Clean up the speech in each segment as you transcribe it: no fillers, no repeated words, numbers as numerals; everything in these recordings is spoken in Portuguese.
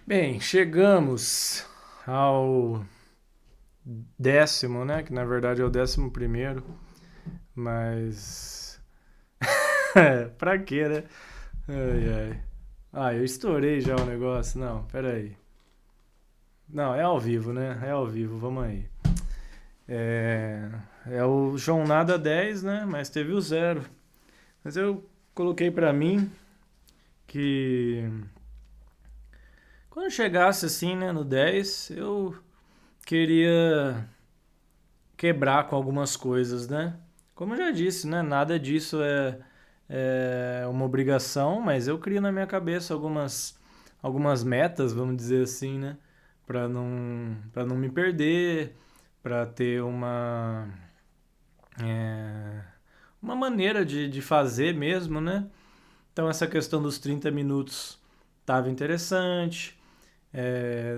Bem, chegamos ao décimo, né? Que na verdade é o 11º, mas. Pra quê, né? Ai, ai. Ah, eu estourei já o negócio. Não, pera aí. Não, é ao vivo, né? É ao vivo, vamos aí. É, é o Jornada 10, né? Mas teve o zero. Mas eu coloquei pra mim que quando chegasse assim, né, no 10, eu queria quebrar com algumas coisas, né? Como eu já disse, né? Nada disso é uma obrigação, mas eu crio na minha cabeça algumas metas, vamos dizer assim, né? Para não me perder, para ter é, uma maneira de fazer mesmo, né? Então essa questão dos 30 minutos estava interessante.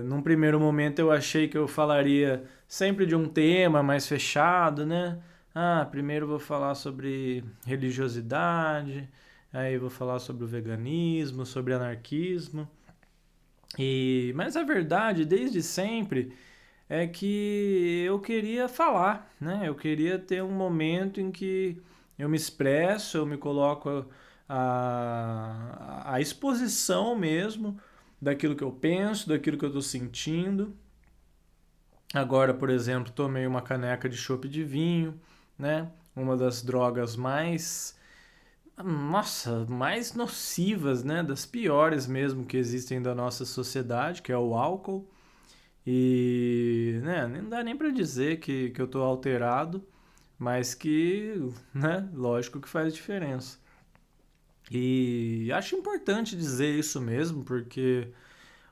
Num primeiro momento eu achei que eu falaria sempre de um tema mais fechado, né? Ah, primeiro eu vou falar sobre religiosidade, aí eu vou falar sobre o veganismo, sobre anarquismo. Mas a verdade, desde sempre, é que eu queria falar, né? Eu queria ter um momento em que eu me expresso, eu me coloco à exposição mesmo daquilo que eu penso, daquilo que eu estou sentindo. Agora, por exemplo, tomei uma caneca de chopp de vinho, né? Uma das drogas mais nocivas, né? Das piores mesmo que existem da nossa sociedade, que é o álcool. E, né, não dá nem para dizer que eu tô alterado, mas que, né, lógico que faz diferença. E acho importante dizer isso mesmo, porque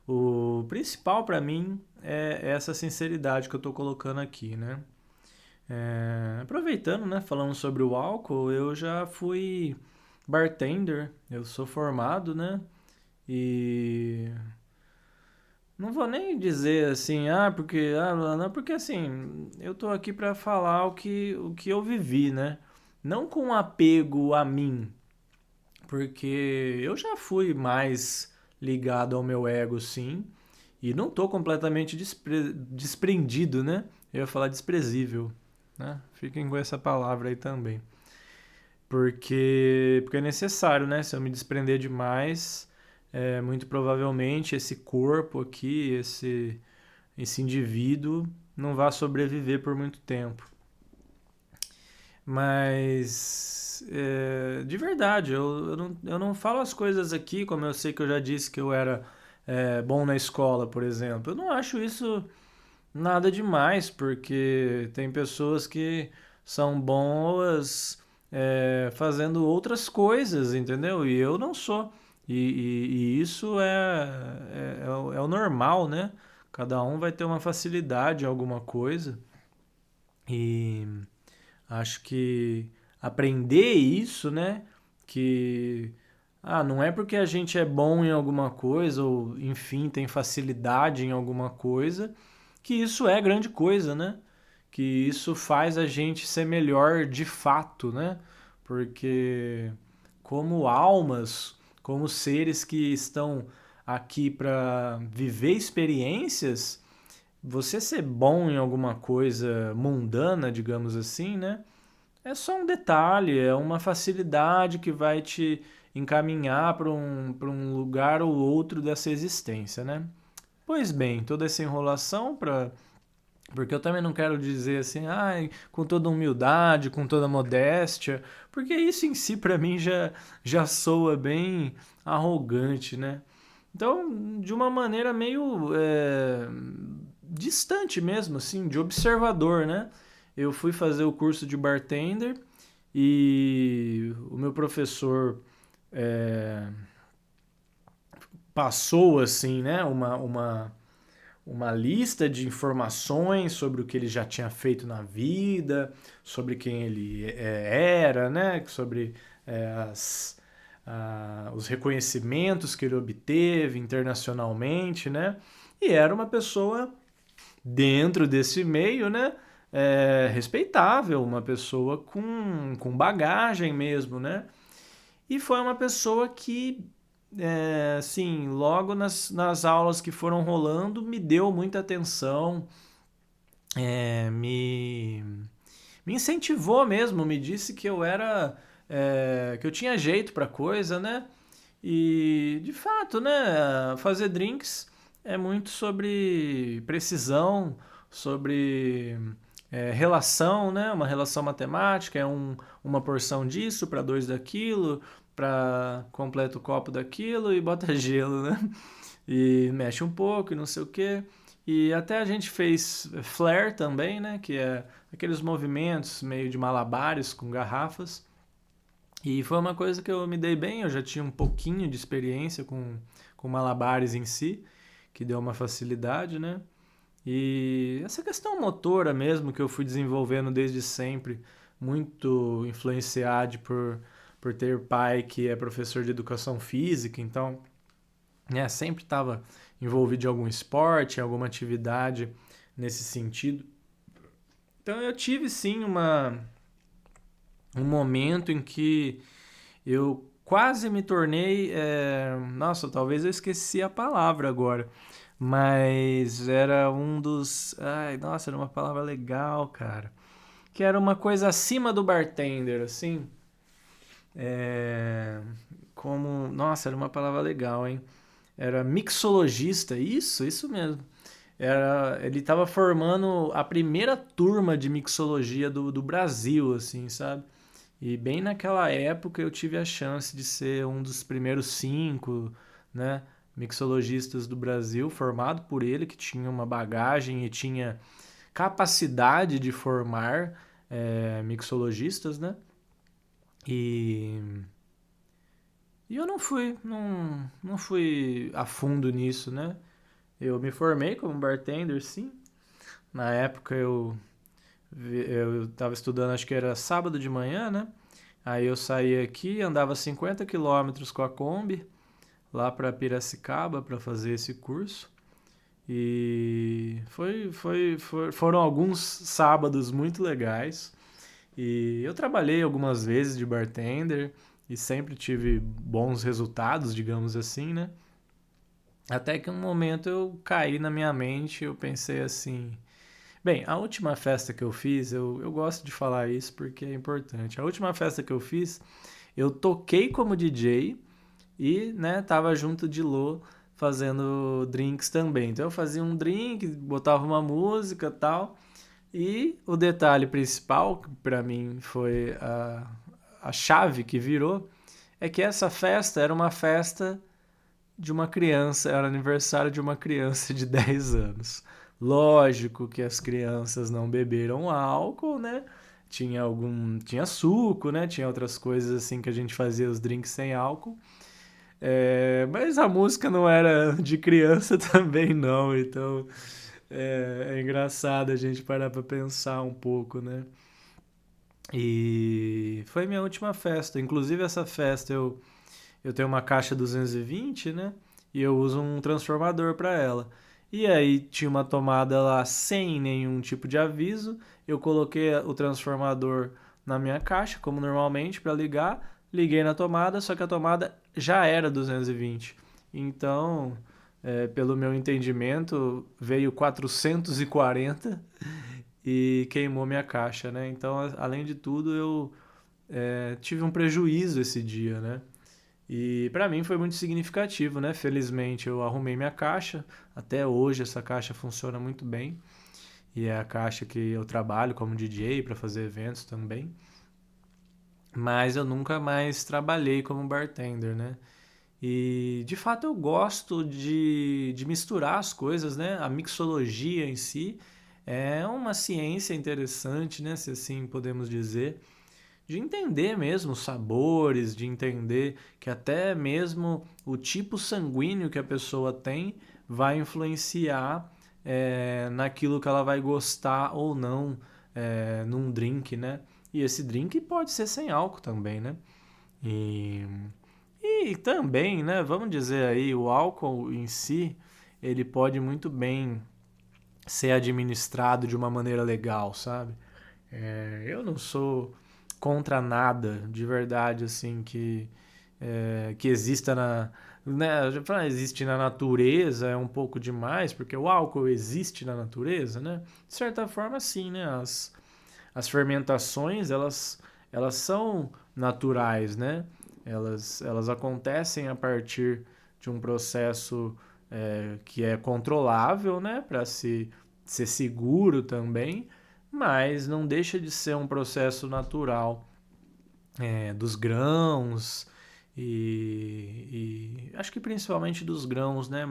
o principal para mim é essa sinceridade que eu tô colocando aqui, né? Aproveitando, né, falando sobre o álcool, eu já fui bartender, eu sou formado, né? E não vou nem dizer assim, não, porque assim, eu tô aqui para falar o que eu vivi, né? Não com apego a mim, porque eu já fui mais ligado ao meu ego, sim, e não tô completamente desprendido, né? Eu ia falar desprezível, né? Fiquem com essa palavra aí também. Porque é necessário, né? Se eu me desprender demais, muito provavelmente esse corpo aqui, esse indivíduo não vai sobreviver por muito tempo. Mas, de verdade, eu não falo as coisas aqui como eu sei que eu já disse que eu era bom na escola, por exemplo. Eu não acho isso nada demais, porque tem pessoas que são boas fazendo outras coisas, entendeu? E eu não sou. E isso é o normal, né? Cada um vai ter uma facilidade em alguma coisa. E acho que aprender isso, né? Que não é porque a gente é bom em alguma coisa, ou enfim, tem facilidade em alguma coisa, que isso é grande coisa, né? Que isso faz a gente ser melhor de fato, né? Porque como almas, como seres que estão aqui para viver experiências, você ser bom em alguma coisa mundana, digamos assim, né? É só um detalhe, é uma facilidade que vai te encaminhar para um lugar ou outro dessa existência, né? Pois bem, toda essa enrolação para porque eu também não quero dizer assim, com toda humildade, com toda modéstia, porque isso em si para mim já soa bem arrogante, né? Então, de uma maneira meio distante mesmo, assim, de observador, né? Eu fui fazer o curso de bartender e o meu professor é, passou, assim, né, uma lista de informações sobre o que ele já tinha feito na vida, sobre quem ele era, né? Sobre os reconhecimentos que ele obteve internacionalmente, né? E era uma pessoa dentro desse meio, né? Respeitável, uma pessoa com bagagem mesmo, né? E foi uma pessoa que sim, logo nas aulas que foram rolando, me deu muita atenção, me incentivou mesmo, me disse que eu era, que eu tinha jeito pra coisa, né? E de fato, né, fazer drinks é muito sobre precisão, sobre relação, né? Uma relação matemática, uma porção disso para dois daquilo, para completa o copo daquilo e bota gelo, né? E mexe um pouco e não sei o quê. E até a gente fez flare também, né? Que é aqueles movimentos meio de malabares com garrafas. E foi uma coisa que eu me dei bem, eu já tinha um pouquinho de experiência com malabares em si, que deu uma facilidade, né? E essa questão motora mesmo que eu fui desenvolvendo desde sempre, muito influenciado por ter pai que é professor de educação física, então, né, sempre estava envolvido em algum esporte, alguma atividade nesse sentido. Então eu tive sim um momento em que eu quase me tornei. Nossa, talvez eu esqueci a palavra agora. Mas era um dos. Ai, nossa, era uma palavra legal, cara. Que era uma coisa acima do bartender, assim. É, como. Nossa, era uma palavra legal, hein? Era mixologista, isso mesmo. Ele estava formando a primeira turma de mixologia do Brasil, assim, sabe? E bem naquela época eu tive a chance de ser um dos primeiros 5, né, mixologistas do Brasil, formado por ele, que tinha uma bagagem e tinha capacidade de formar mixologistas, né? E, e eu não fui a fundo nisso, né? Eu me formei como bartender, sim. Na época eu estava estudando, acho que era sábado de manhã, né? Aí eu saí aqui, andava 50 quilômetros com a Kombi, lá para Piracicaba, para fazer esse curso. E foram alguns sábados muito legais. E eu trabalhei algumas vezes de bartender e sempre tive bons resultados, digamos assim, né? Até que um momento eu caí na minha mente, eu pensei assim, bem, a última festa que eu fiz, eu gosto de falar isso porque é importante. A última festa que eu fiz, eu toquei como DJ e, né, tava junto de Lô fazendo drinks também. Então eu fazia um drink, botava uma música e tal. E o detalhe principal, que para mim foi a chave que virou, é que essa festa era uma festa de uma criança, era aniversário de uma criança de 10 anos. Lógico que as crianças não beberam álcool, né? Tinha suco, né? Tinha outras coisas assim que a gente fazia os drinks sem álcool. Mas a música não era de criança também não, então é engraçado a gente parar pra pensar um pouco, né? E foi minha última festa. Inclusive essa festa eu tenho uma caixa 220, né? E eu uso um transformador para ela. E aí tinha uma tomada lá sem nenhum tipo de aviso. Eu coloquei o transformador na minha caixa, como normalmente, para ligar. Liguei na tomada, só que a tomada já era 220. Então, pelo meu entendimento, veio 440 e queimou minha caixa, né? Então, além de tudo, eu tive um prejuízo esse dia, né? E para mim foi muito significativo, né? Felizmente eu arrumei minha caixa. Até hoje essa caixa funciona muito bem. E é a caixa que eu trabalho como DJ para fazer eventos também. Mas eu nunca mais trabalhei como bartender, né? E de fato eu gosto de misturar as coisas, né? A mixologia em si é uma ciência interessante, né? Se assim podemos dizer de entender mesmo os sabores, de entender que até mesmo o tipo sanguíneo que a pessoa tem vai influenciar naquilo que ela vai gostar ou não num drink, né? E esse drink pode ser sem álcool também, né? E, e também, né? Vamos dizer aí, o álcool em si, ele pode muito bem ser administrado de uma maneira legal, sabe? Eu não sou contra nada, de verdade, assim, que exista né? Eu já falei, existe na natureza, é um pouco demais, porque o álcool existe na natureza, né? De certa forma, sim, né? As fermentações, elas são naturais, né? Elas acontecem a partir de um processo que é controlável, né? Para ser seguro também, mas não deixa de ser um processo natural dos grãos e acho que principalmente dos grãos, né?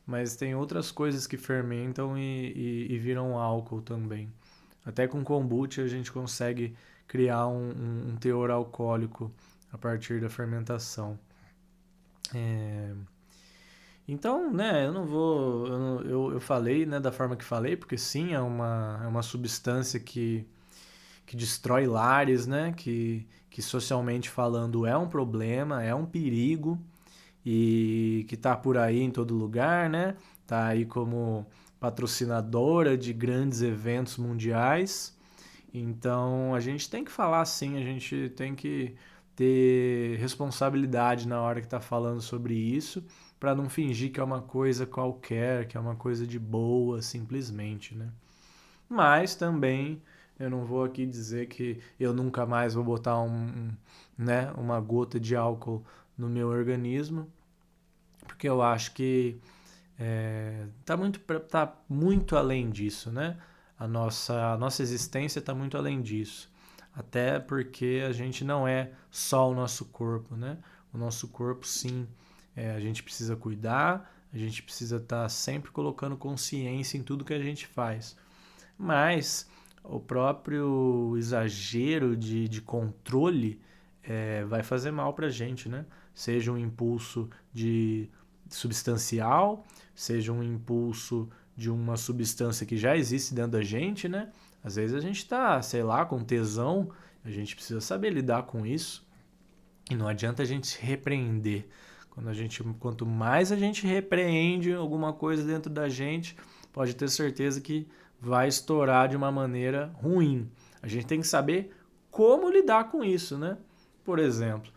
Mas tem outras coisas que fermentam e viram álcool também. Até com kombucha a gente consegue criar um teor alcoólico a partir da fermentação. É, Então, né, eu não vou. Eu falei, né, da forma que falei, porque sim, é uma substância que destrói lares, né? Que socialmente falando é um problema, é um perigo e que tá por aí em todo lugar, né? Tá aí como patrocinadora de grandes eventos mundiais. Então a gente tem que falar sim, a gente tem que ter responsabilidade na hora que está falando sobre isso, para não fingir que é uma coisa qualquer, que é uma coisa de boa, simplesmente, né? Mas também eu não vou aqui dizer que eu nunca mais vou botar né, uma gota de álcool no meu organismo, porque eu acho que tá muito além disso, né? A nossa existência está muito além disso. Até porque a gente não é só o nosso corpo, né? O nosso corpo, sim, a gente precisa cuidar, a gente precisa estar sempre colocando consciência em tudo que a gente faz. Mas o próprio exagero de controle vai fazer mal para a gente, né? Seja um impulso de substancial, seja um impulso de uma substância que já existe dentro da gente, né? Às vezes a gente tá, sei lá, com tesão, a gente precisa saber lidar com isso e não adianta a gente se repreender. Quanto mais a gente repreende alguma coisa dentro da gente, pode ter certeza que vai estourar de uma maneira ruim. A gente tem que saber como lidar com isso, né? Por exemplo,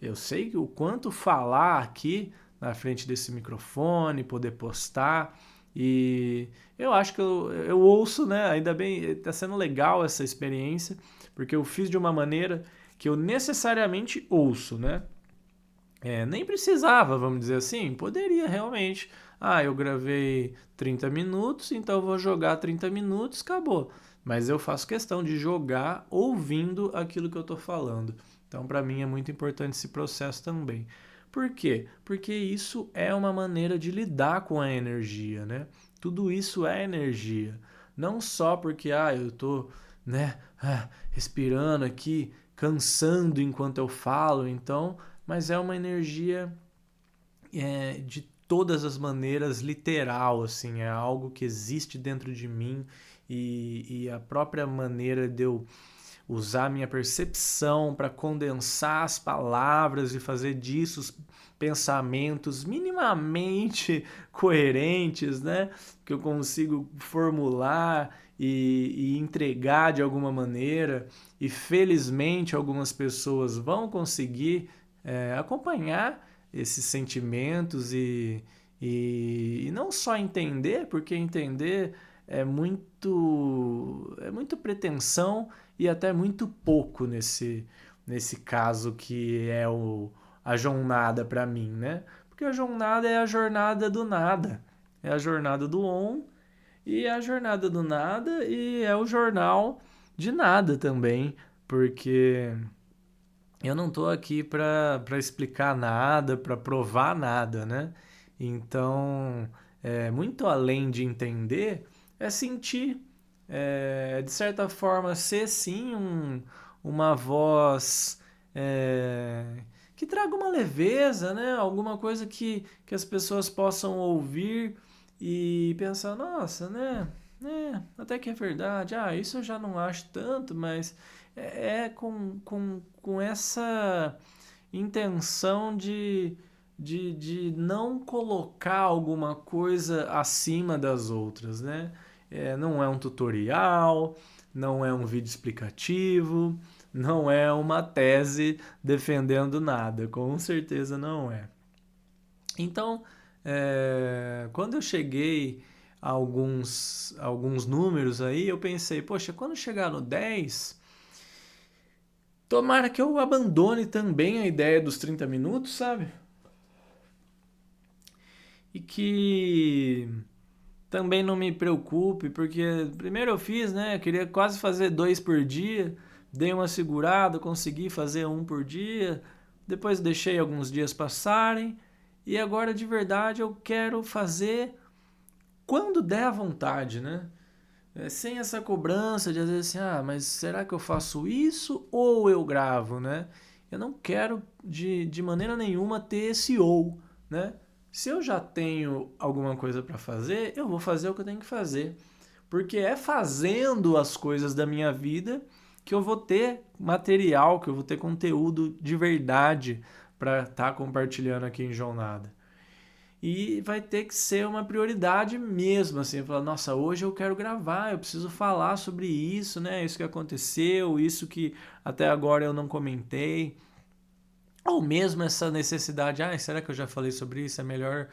eu sei o quanto falar aqui na frente desse microfone, poder postar, e eu acho que eu ouço, né? Ainda bem, está sendo legal essa experiência, porque eu fiz de uma maneira que eu necessariamente ouço, né? Nem precisava, vamos dizer assim, poderia realmente. Ah, eu gravei 30 minutos, então eu vou jogar 30 minutos, acabou. Mas eu faço questão de jogar ouvindo aquilo que eu estou falando. Então, para mim é muito importante esse processo também. Por quê? Porque isso é uma maneira de lidar com a energia, né? Tudo isso é energia. Não só porque eu tô, né, respirando aqui, cansando enquanto eu falo, então, mas é uma energia de todas as maneiras literal, assim, é algo que existe dentro de mim e a própria maneira de eu usar minha percepção para condensar as palavras e fazer disso os pensamentos minimamente coerentes, né? Que eu consigo formular e entregar de alguma maneira. E felizmente algumas pessoas vão conseguir acompanhar esses sentimentos e não só entender, porque entender é muito pretensão e até muito pouco nesse caso que é a jornada para mim, né? Porque a jornada é a jornada do nada, é a jornada do on e é a jornada do nada e é o jornal de nada também, porque eu não tô aqui para explicar nada, para provar nada, né? Então, muito além de entender, é sentir, de certa forma, ser sim uma voz que traga uma leveza, né? Alguma coisa que as pessoas possam ouvir e pensar, nossa, né? Até que é verdade. Isso eu já não acho tanto, mas é com essa intenção de não colocar alguma coisa acima das outras, né? Não é um tutorial, não é um vídeo explicativo, não é uma tese defendendo nada, com certeza não é. Então, quando eu cheguei a alguns números aí, eu pensei, poxa, quando chegar no 10, tomara que eu abandone também a ideia dos 30 minutos, sabe? E que também não me preocupe, porque primeiro eu fiz, né? Eu queria quase fazer 2 por dia, dei uma segurada, consegui fazer um por dia, depois deixei alguns dias passarem, e agora de verdade eu quero fazer quando der a vontade, né? Sem essa cobrança de às vezes assim, mas será que eu faço isso ou eu gravo, né? Eu não quero de maneira nenhuma ter esse ou, né? Se eu já tenho alguma coisa para fazer, eu vou fazer o que eu tenho que fazer. Porque é fazendo as coisas da minha vida que eu vou ter material, que eu vou ter conteúdo de verdade para estar compartilhando aqui em Jornada. E vai ter que ser uma prioridade mesmo, assim, falar, nossa, hoje eu quero gravar, eu preciso falar sobre isso, né? Isso que aconteceu, isso que até agora eu não comentei. Ou mesmo essa necessidade, será que eu já falei sobre isso? É melhor.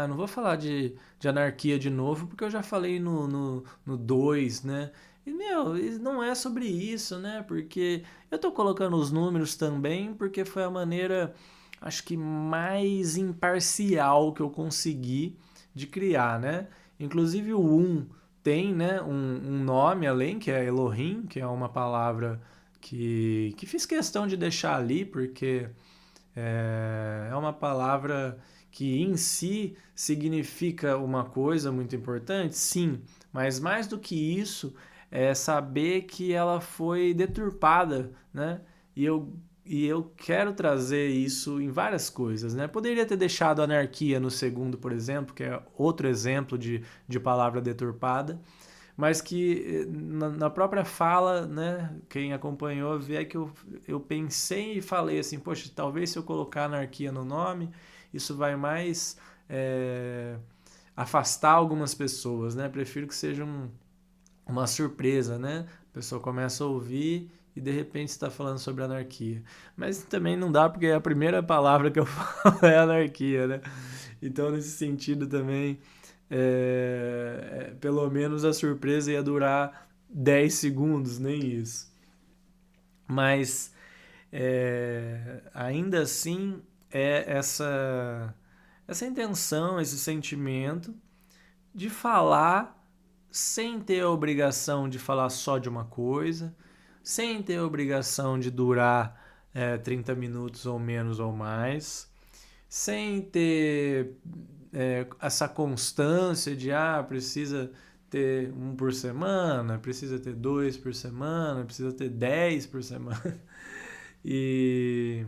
Não vou falar de anarquia de novo, porque eu já falei no 2, né? E, meu, não é sobre isso, né? Porque eu tô colocando os números também, porque foi a maneira, acho que mais imparcial que eu consegui de criar, né? Inclusive o 1 tem, né, um nome além, que é Elohim, que é uma palavra que fiz questão de deixar ali, porque é uma palavra que em si significa uma coisa muito importante, sim, mas mais do que isso é saber que ela foi deturpada, né? E eu quero trazer isso em várias coisas, né? Poderia ter deixado anarquia no segundo, por exemplo, que é outro exemplo de palavra deturpada, mas que na própria fala, né, quem acompanhou vê que eu pensei e falei assim, poxa, talvez se eu colocar anarquia no nome, isso vai mais afastar algumas pessoas, né? Prefiro que seja uma surpresa, né? A pessoa começa a ouvir e de repente está falando sobre anarquia. Mas também não dá porque a primeira palavra que eu falo é anarquia, né? Então, nesse sentido também, pelo menos a surpresa ia durar 10 segundos, nem isso. Mas ainda assim é essa intenção, esse sentimento de falar sem ter a obrigação de falar só de uma coisa, sem ter a obrigação de durar 30 minutos ou menos ou mais, sem ter essa constância de precisa ter um por semana, precisa ter 2 por semana, precisa ter 10 por semana. E,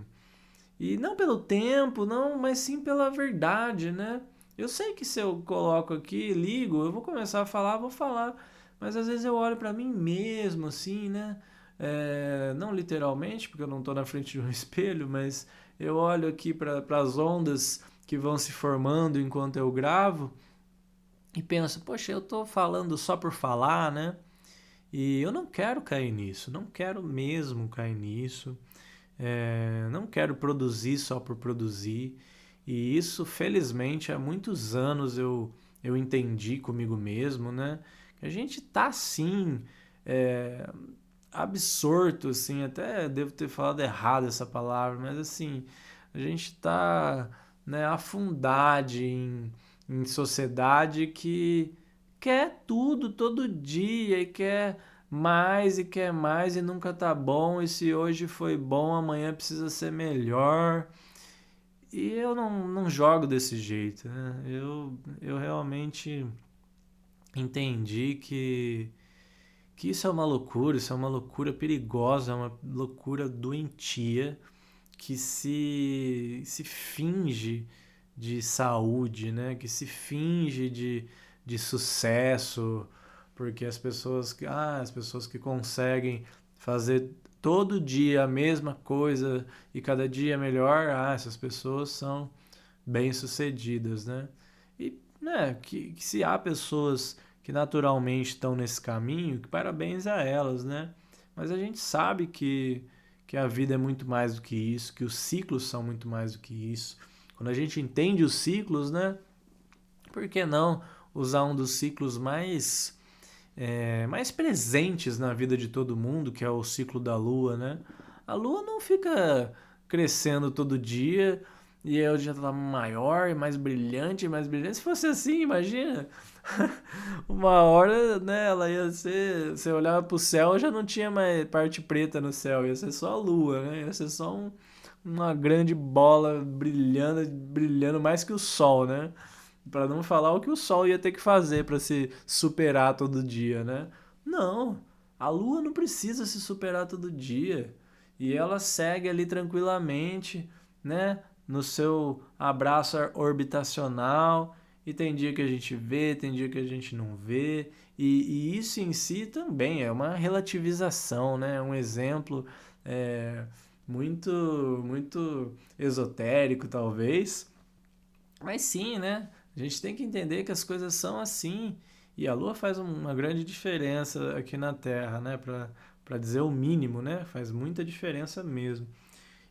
e não pelo tempo, não, mas sim pela verdade, né? Eu sei que se eu coloco aqui, ligo, eu vou começar a falar, vou falar. Mas às vezes eu olho para mim mesmo, assim, né? Não literalmente, porque eu não estou na frente de um espelho, mas eu olho aqui para as ondas que vão se formando enquanto eu gravo e penso, poxa, eu estou falando só por falar, né? E eu não quero cair nisso, não quero mesmo cair nisso. Não quero produzir só por produzir. E isso, felizmente, há muitos anos eu entendi comigo mesmo, né? Que a gente tá, sim, absorto, assim, até devo ter falado errado essa palavra, mas assim, a gente tá, né, afundado em sociedade que quer tudo todo dia e quer mais e nunca tá bom. E se hoje foi bom, amanhã precisa ser melhor. E eu não jogo desse jeito, né? Eu realmente entendi que isso é uma loucura perigosa, é uma loucura doentia que se finge de saúde, né? Que se finge de sucesso, porque as pessoas que conseguem fazer todo dia a mesma coisa e cada dia melhor, essas pessoas são bem-sucedidas, né? E, né, que se há pessoas que naturalmente estão nesse caminho, que parabéns a elas, né? Mas a gente sabe que a vida é muito mais do que isso, que os ciclos são muito mais do que isso. Quando a gente entende os ciclos, né? Por que não usar um dos ciclos mais presentes na vida de todo mundo, que é o ciclo da Lua, né? A Lua não fica crescendo todo dia e aí o dia tá maior e mais brilhante e mais brilhante. Se fosse assim, imagina. Uma hora, né, ela ia ser. Você olhava pro céu, já não tinha mais parte preta no céu, ia ser só a Lua, né? Ia ser só uma grande bola brilhando, brilhando mais que o Sol, né? Para não falar o que o Sol ia ter que fazer para se superar todo dia, né? Não, a Lua não precisa se superar todo dia. E ela segue ali tranquilamente, né? No seu abraço orbitacional. E tem dia que a gente vê, tem dia que a gente não vê. E isso em si também é uma relativização, né? Um exemplo é, muito, muito esotérico, talvez. Mas sim, né? A gente tem que entender que as coisas são assim. E a Lua faz uma grande diferença aqui na Terra, né? Para dizer o mínimo, né? Faz muita diferença mesmo.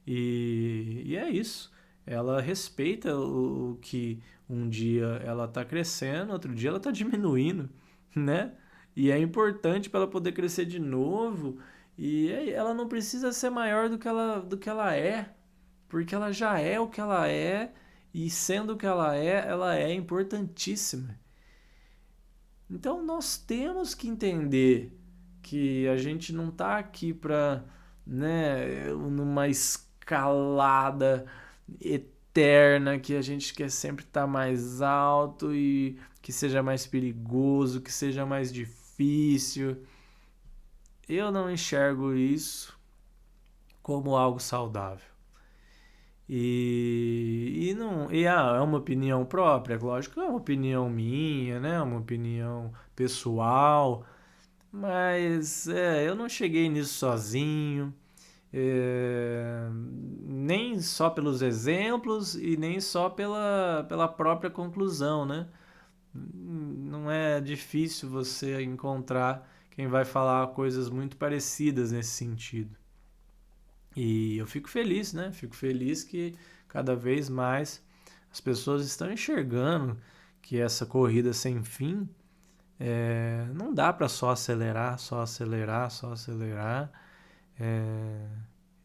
E é isso. Ela respeita o que um dia ela está crescendo, outro dia ela está diminuindo, né? E é importante para ela poder crescer de novo. Ela não precisa ser maior do que ela é, porque ela já é o que ela é, e sendo o que ela é importantíssima. Então nós temos que entender que a gente não está aqui para, né, numa escalada eterna que a gente quer sempre estar mais alto e que seja mais perigoso, que seja mais difícil. Eu não enxergo isso como algo saudável. É uma opinião própria, lógico que é uma opinião minha, né? Uma opinião pessoal, mas eu não cheguei nisso sozinho, nem só pelos exemplos e nem só pela própria conclusão, né? Não é difícil você encontrar quem vai falar coisas muito parecidas nesse sentido. E eu fico feliz, né? Fico feliz que cada vez mais as pessoas estão enxergando que essa corrida sem fim não dá para só acelerar, só acelerar, só acelerar, é,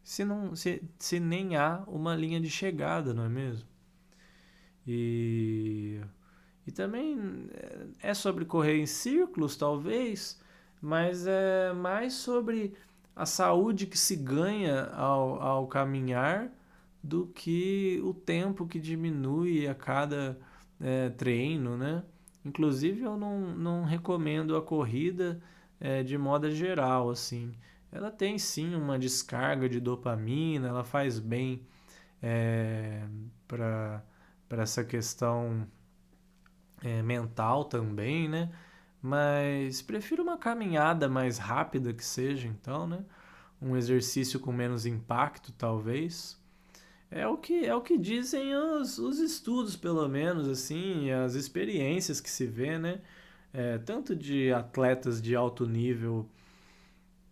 se nem há uma linha de chegada, não é mesmo? E, e também é sobre correr em círculos, talvez, mas é mais sobre a saúde que se ganha ao caminhar do que o tempo que diminui a cada treino, né? Inclusive, eu não recomendo a corrida de modo geral, assim. Ela tem sim uma descarga de dopamina, ela faz bem para essa questão mental também, né? Mas prefiro uma caminhada mais rápida que seja, então, né? Um exercício com menos impacto, talvez. É o que dizem os estudos, pelo menos, assim, as experiências que se vê, né? Tanto de atletas de alto nível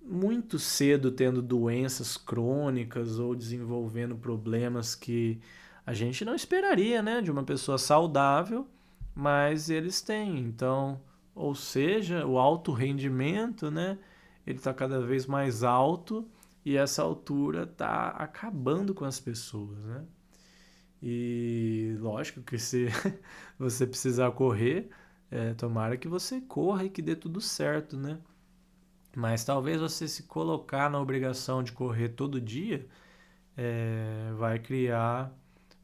muito cedo tendo doenças crônicas ou desenvolvendo problemas que a gente não esperaria, né, de uma pessoa saudável, mas eles têm. Então, ou seja, o alto rendimento, né, ele está cada vez mais alto e essa altura está acabando com as pessoas, né? E lógico que se você precisar correr, tomara que você corra e que dê tudo certo, né? Mas talvez você se colocar na obrigação de correr todo dia vai criar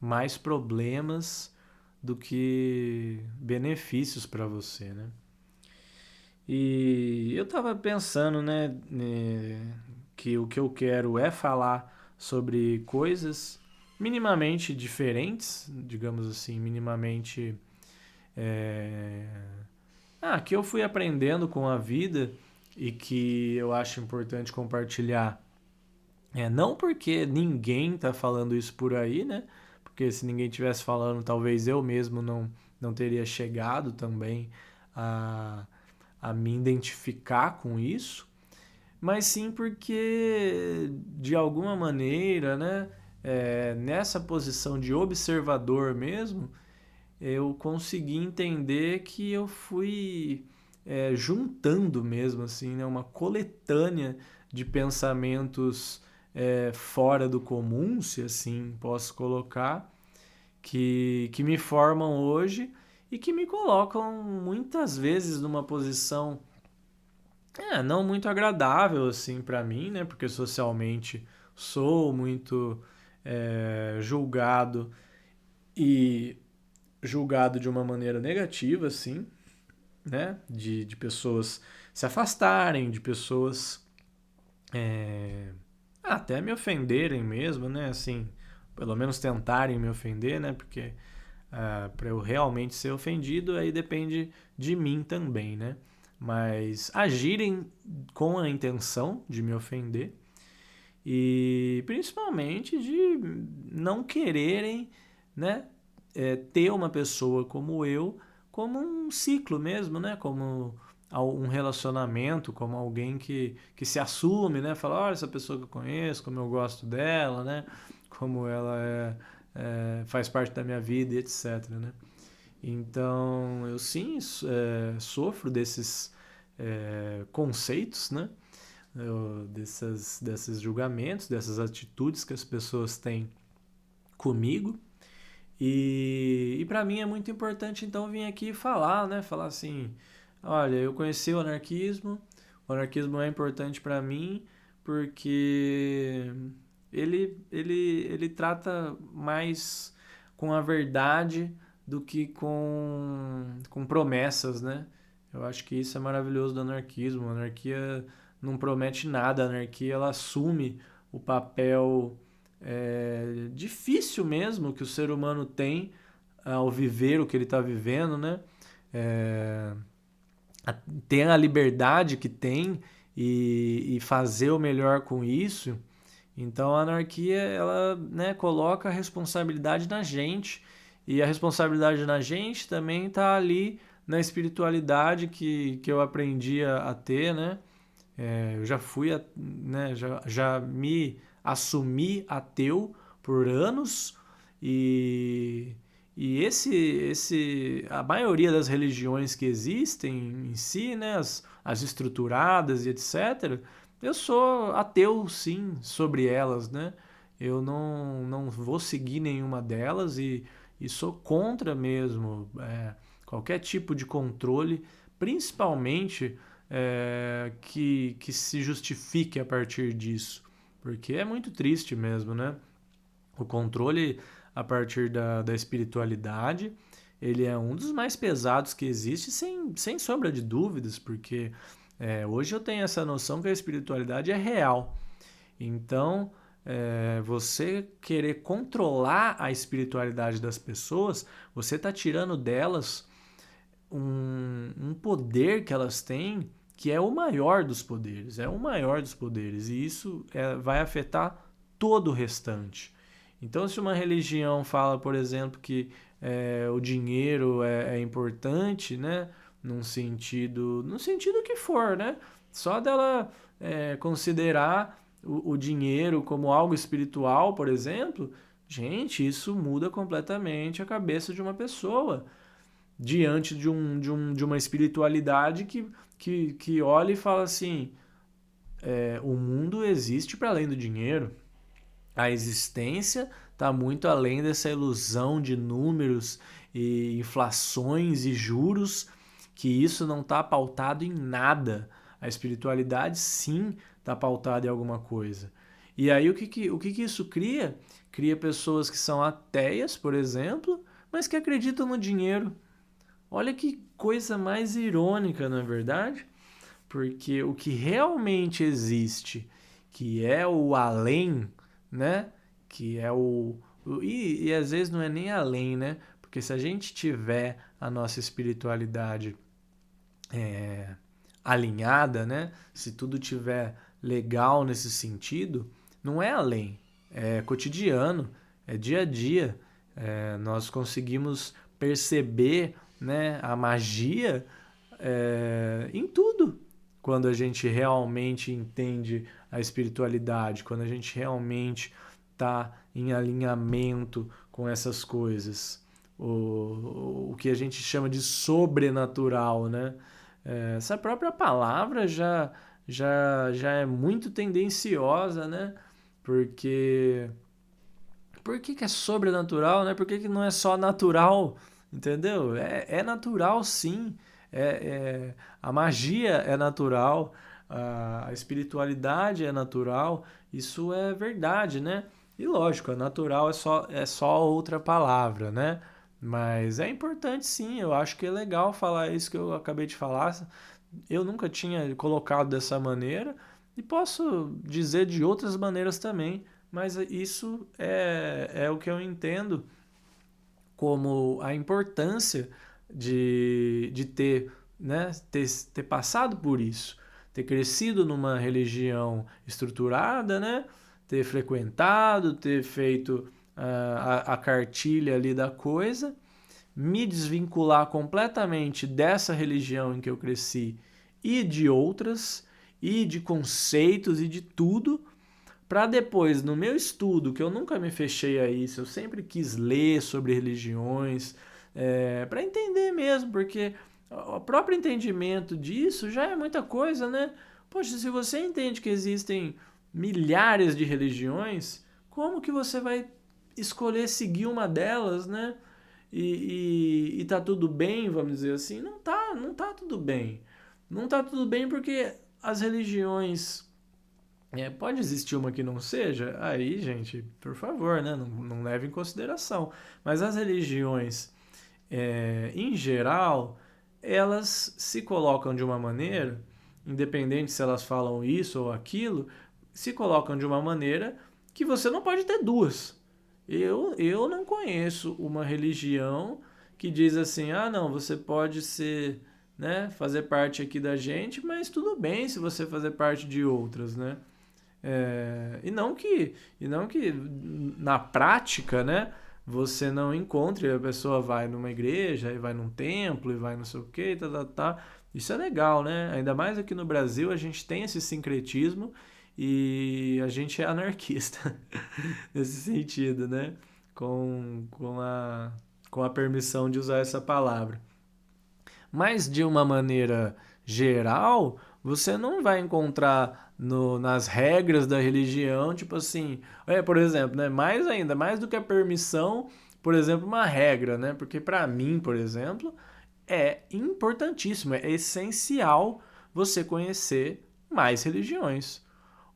mais problemas do que benefícios para você, né? E eu tava pensando, né, que o que eu quero é falar sobre coisas minimamente diferentes, digamos assim, minimamente é, que eu fui aprendendo com a vida e que eu acho importante compartilhar. Não porque ninguém tá falando isso por aí, né? Porque se ninguém tivesse falando, talvez eu mesmo não teria chegado também a, a me identificar com isso, mas sim porque, de alguma maneira, né? nessa posição de observador mesmo, eu consegui entender que eu fui juntando mesmo, assim, né, uma coletânea de pensamentos fora do comum, se assim posso colocar, que me formam hoje e que me colocam muitas vezes numa posição não muito agradável assim para mim, né? Porque socialmente sou muito julgado e julgado de uma maneira negativa, assim, né? De pessoas se afastarem, de pessoas até me ofenderem mesmo, né? Assim, pelo menos tentarem me ofender, né? Porque para eu realmente ser ofendido, aí depende de mim também, né? Mas agirem com a intenção de me ofender e principalmente de não quererem, né, ter uma pessoa como eu como um ciclo mesmo, né? Como um relacionamento, como alguém que se assume, né? Fala, olha, essa pessoa que eu conheço, como eu gosto dela, né? Como ela faz parte da minha vida e etc, né? Então, eu sim sofro desses conceitos, né? Desses julgamentos, dessas atitudes que as pessoas têm comigo. E para mim é muito importante então vir aqui falar, né? Falar assim, olha, eu conheci o anarquismo é importante para mim porque ele trata mais com a verdade do que com promessas, né? Eu acho que isso é maravilhoso do anarquismo. A anarquia não promete nada, a anarquia ela assume o papel difícil mesmo que o ser humano tem ao viver o que ele está vivendo, né? É, ter a liberdade que tem e fazer o melhor com isso. Então a anarquia ela, né, coloca a responsabilidade na gente e a responsabilidade na gente também está ali na espiritualidade que eu aprendi a ter, né? Eu já fui, né, já me assumi ateu por anos e, a maioria das religiões que existem em si, né, as estruturadas e etc., eu sou ateu sim sobre elas, né? Eu não vou seguir nenhuma delas e sou contra mesmo qualquer tipo de controle, principalmente que se justifique a partir disso. Porque é muito triste mesmo, né? O controle a partir da espiritualidade, ele é um dos mais pesados que existe, sem sombra de dúvidas, porque hoje eu tenho essa noção que a espiritualidade é real. Então, você querer controlar a espiritualidade das pessoas, você está tirando delas um poder que elas têm que é o maior dos poderes, é o maior dos poderes, e isso vai afetar todo o restante. Então, se uma religião fala, por exemplo, que o dinheiro é importante, né, no sentido que for, né, só dela considerar o dinheiro como algo espiritual, por exemplo, gente, isso muda completamente a cabeça de uma pessoa diante de uma espiritualidade que olha e fala assim: o mundo existe para além do dinheiro. A existência está muito além dessa ilusão de números e inflações e juros, que isso não está pautado em nada. A espiritualidade, sim, está pautada em alguma coisa. E aí o que isso cria? Cria pessoas que são ateias, por exemplo, mas que acreditam no dinheiro. Olha que coisa mais irônica, não é verdade? Porque o que realmente existe, que é o além, né? Que é e às vezes não é nem além, né? Porque se a gente tiver a nossa espiritualidade alinhada, né? Se tudo tiver legal nesse sentido, não é além, é cotidiano, é dia a dia. Nós conseguimos perceber, né, a magia em tudo. Quando a gente realmente entende a espiritualidade, quando a gente realmente está em alinhamento com essas coisas. O que a gente chama de sobrenatural, né? Essa própria palavra já é muito tendenciosa, né? Porque por que é sobrenatural, né? Por que não é só natural, entendeu? É natural, sim. A magia é natural, a espiritualidade é natural, isso é verdade, né? E lógico, natural é só outra palavra, né? Mas é importante, sim, eu acho que é legal falar isso que eu acabei de falar. Eu nunca tinha colocado dessa maneira e posso dizer de outras maneiras também, mas isso é o que eu entendo como a importância de ter, né, ter passado por isso, ter crescido numa religião estruturada, né, ter frequentado, ter feito a cartilha ali da coisa, me desvincular completamente dessa religião em que eu cresci e de outras, e de conceitos e de tudo, para depois, no meu estudo, que eu nunca me fechei a isso, eu sempre quis ler sobre religiões, para entender mesmo, porque o próprio entendimento disso já é muita coisa, né? Poxa, se você entende que existem milhares de religiões, como que você vai escolher seguir uma delas, né? E tá tudo bem, vamos dizer assim? Não tá tudo bem. Não tá tudo bem porque as religiões pode existir uma que não seja? Aí, gente, por favor, né? Não leve em consideração. Mas as religiões, em geral, elas se colocam de uma maneira, independente se elas falam isso ou aquilo, se colocam de uma maneira que você não pode ter duas. Eu não conheço uma religião que diz assim, ah, não, você pode ser, né, fazer parte aqui da gente, mas tudo bem se você fazer parte de outras, né? E não que na prática, né, você não encontre, a pessoa vai numa igreja, e vai num templo, e vai não sei o que, tá, tá, tá. Isso é legal, né? Ainda mais aqui no Brasil, a gente tem esse sincretismo e a gente é anarquista nesse sentido, né? Com a permissão de usar essa palavra. Mas de uma maneira geral, você não vai encontrar nas regras da religião, tipo assim, por exemplo, né, mais ainda, mais do que a permissão, por exemplo, uma regra, né? Porque para mim, por exemplo, é importantíssimo, é essencial você conhecer mais religiões.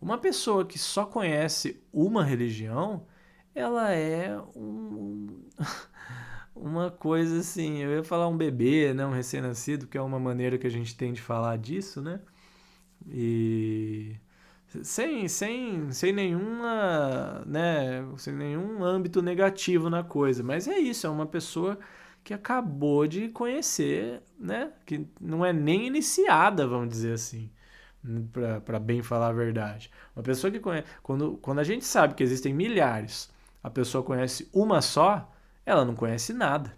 Uma pessoa que só conhece uma religião, ela é uma coisa assim, eu ia falar um bebê, né, um recém-nascido, que é uma maneira que a gente tem de falar disso, né? E sem nenhuma, né, sem nenhum âmbito negativo na coisa, mas é isso, é uma pessoa que acabou de conhecer, né, que não é nem iniciada, vamos dizer assim, para bem falar a verdade. Uma pessoa que conhece, quando a gente sabe que existem milhares, a pessoa conhece uma só, ela não conhece nada,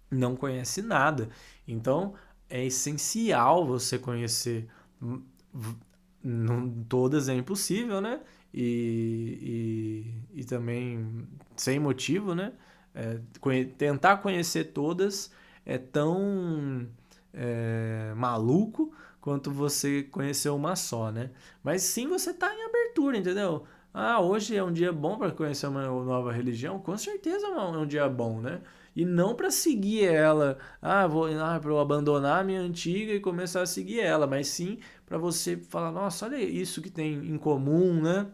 não conhece nada. Então é essencial você conhecer. Não, todas é impossível, né? E também sem motivo, né? Tentar conhecer todas é tão maluco quanto você conhecer uma só, né? Mas sim, você tá em abertura, entendeu? Ah, hoje é um dia bom para conhecer uma nova religião? Com certeza é um dia bom, né? E não para seguir ela, para eu abandonar a minha antiga e começar a seguir ela, mas sim para você falar, nossa, olha isso que tem em comum, né?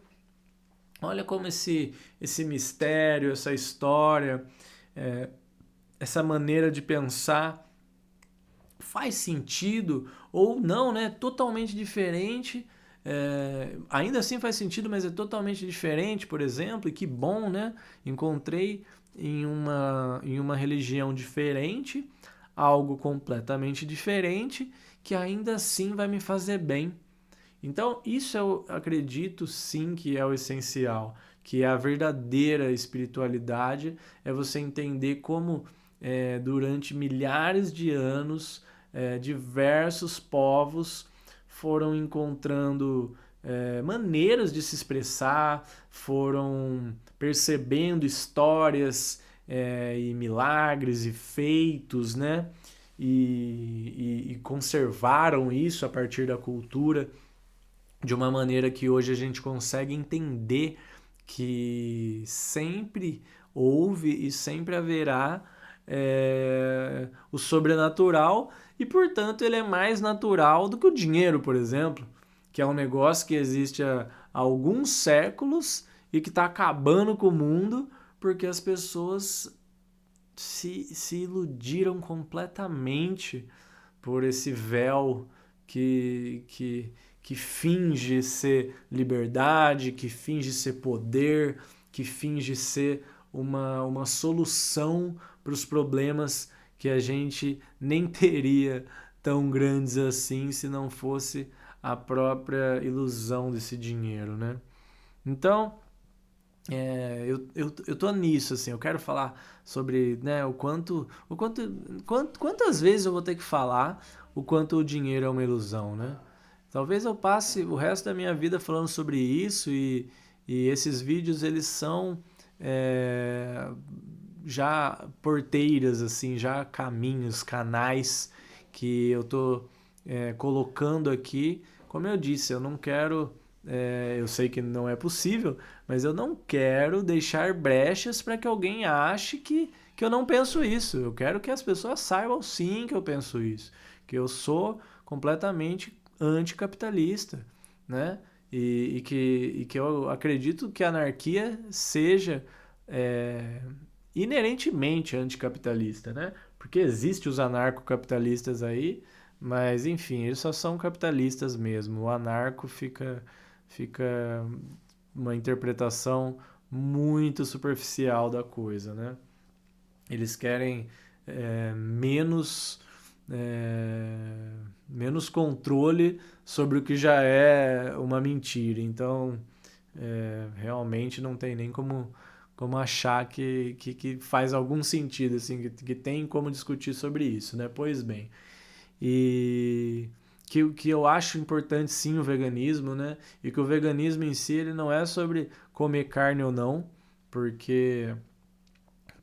Olha como esse mistério, essa história, é, essa maneira de pensar faz sentido ou não, né? Totalmente diferente. Ainda assim faz sentido, mas é totalmente diferente, por exemplo, e que bom, né? Encontrei em uma religião diferente algo completamente diferente que ainda assim vai me fazer bem. Então, isso eu acredito sim que é o essencial, que é a verdadeira espiritualidade, é você entender como durante milhares de anos diversos povos foram encontrando maneiras de se expressar, foram percebendo histórias e milagres e feitos, né? E conservaram isso a partir da cultura de uma maneira que hoje a gente consegue entender que sempre houve e sempre haverá o sobrenatural e, portanto, ele é mais natural do que o dinheiro, por exemplo, que é um negócio que existe há alguns séculos e que está acabando com o mundo porque as pessoas se iludiram completamente por esse véu que finge ser liberdade, que finge ser poder, que finge ser uma solução para os problemas que a gente nem teria tão grandes assim se não fosse a própria ilusão desse dinheiro, né? Então, eu tô nisso, assim, eu quero falar sobre, né, quantas vezes eu vou ter que falar o quanto o dinheiro é uma ilusão, né? Talvez eu passe o resto da minha vida falando sobre isso e esses vídeos, eles são é, já porteiras, assim, já caminhos, canais que eu tô colocando aqui. Como eu disse, eu não quero eu sei que não é possível, mas eu não quero deixar brechas para que alguém ache que eu não penso isso. Eu quero que as pessoas saibam sim que eu penso isso, que eu sou completamente anticapitalista, né? E que eu acredito que a anarquia seja é, inerentemente anticapitalista, né? Porque existem os anarcocapitalistas aí, mas enfim, eles só são capitalistas mesmo. O anarco fica uma interpretação muito superficial da coisa, né? Eles querem menos menos controle sobre o que já é uma mentira. Então, realmente não tem nem como achar que faz algum sentido, assim, que tem como discutir sobre isso, né? Pois bem, e que eu acho importante sim o veganismo, né? E que o veganismo em si ele não é sobre comer carne ou não, porque,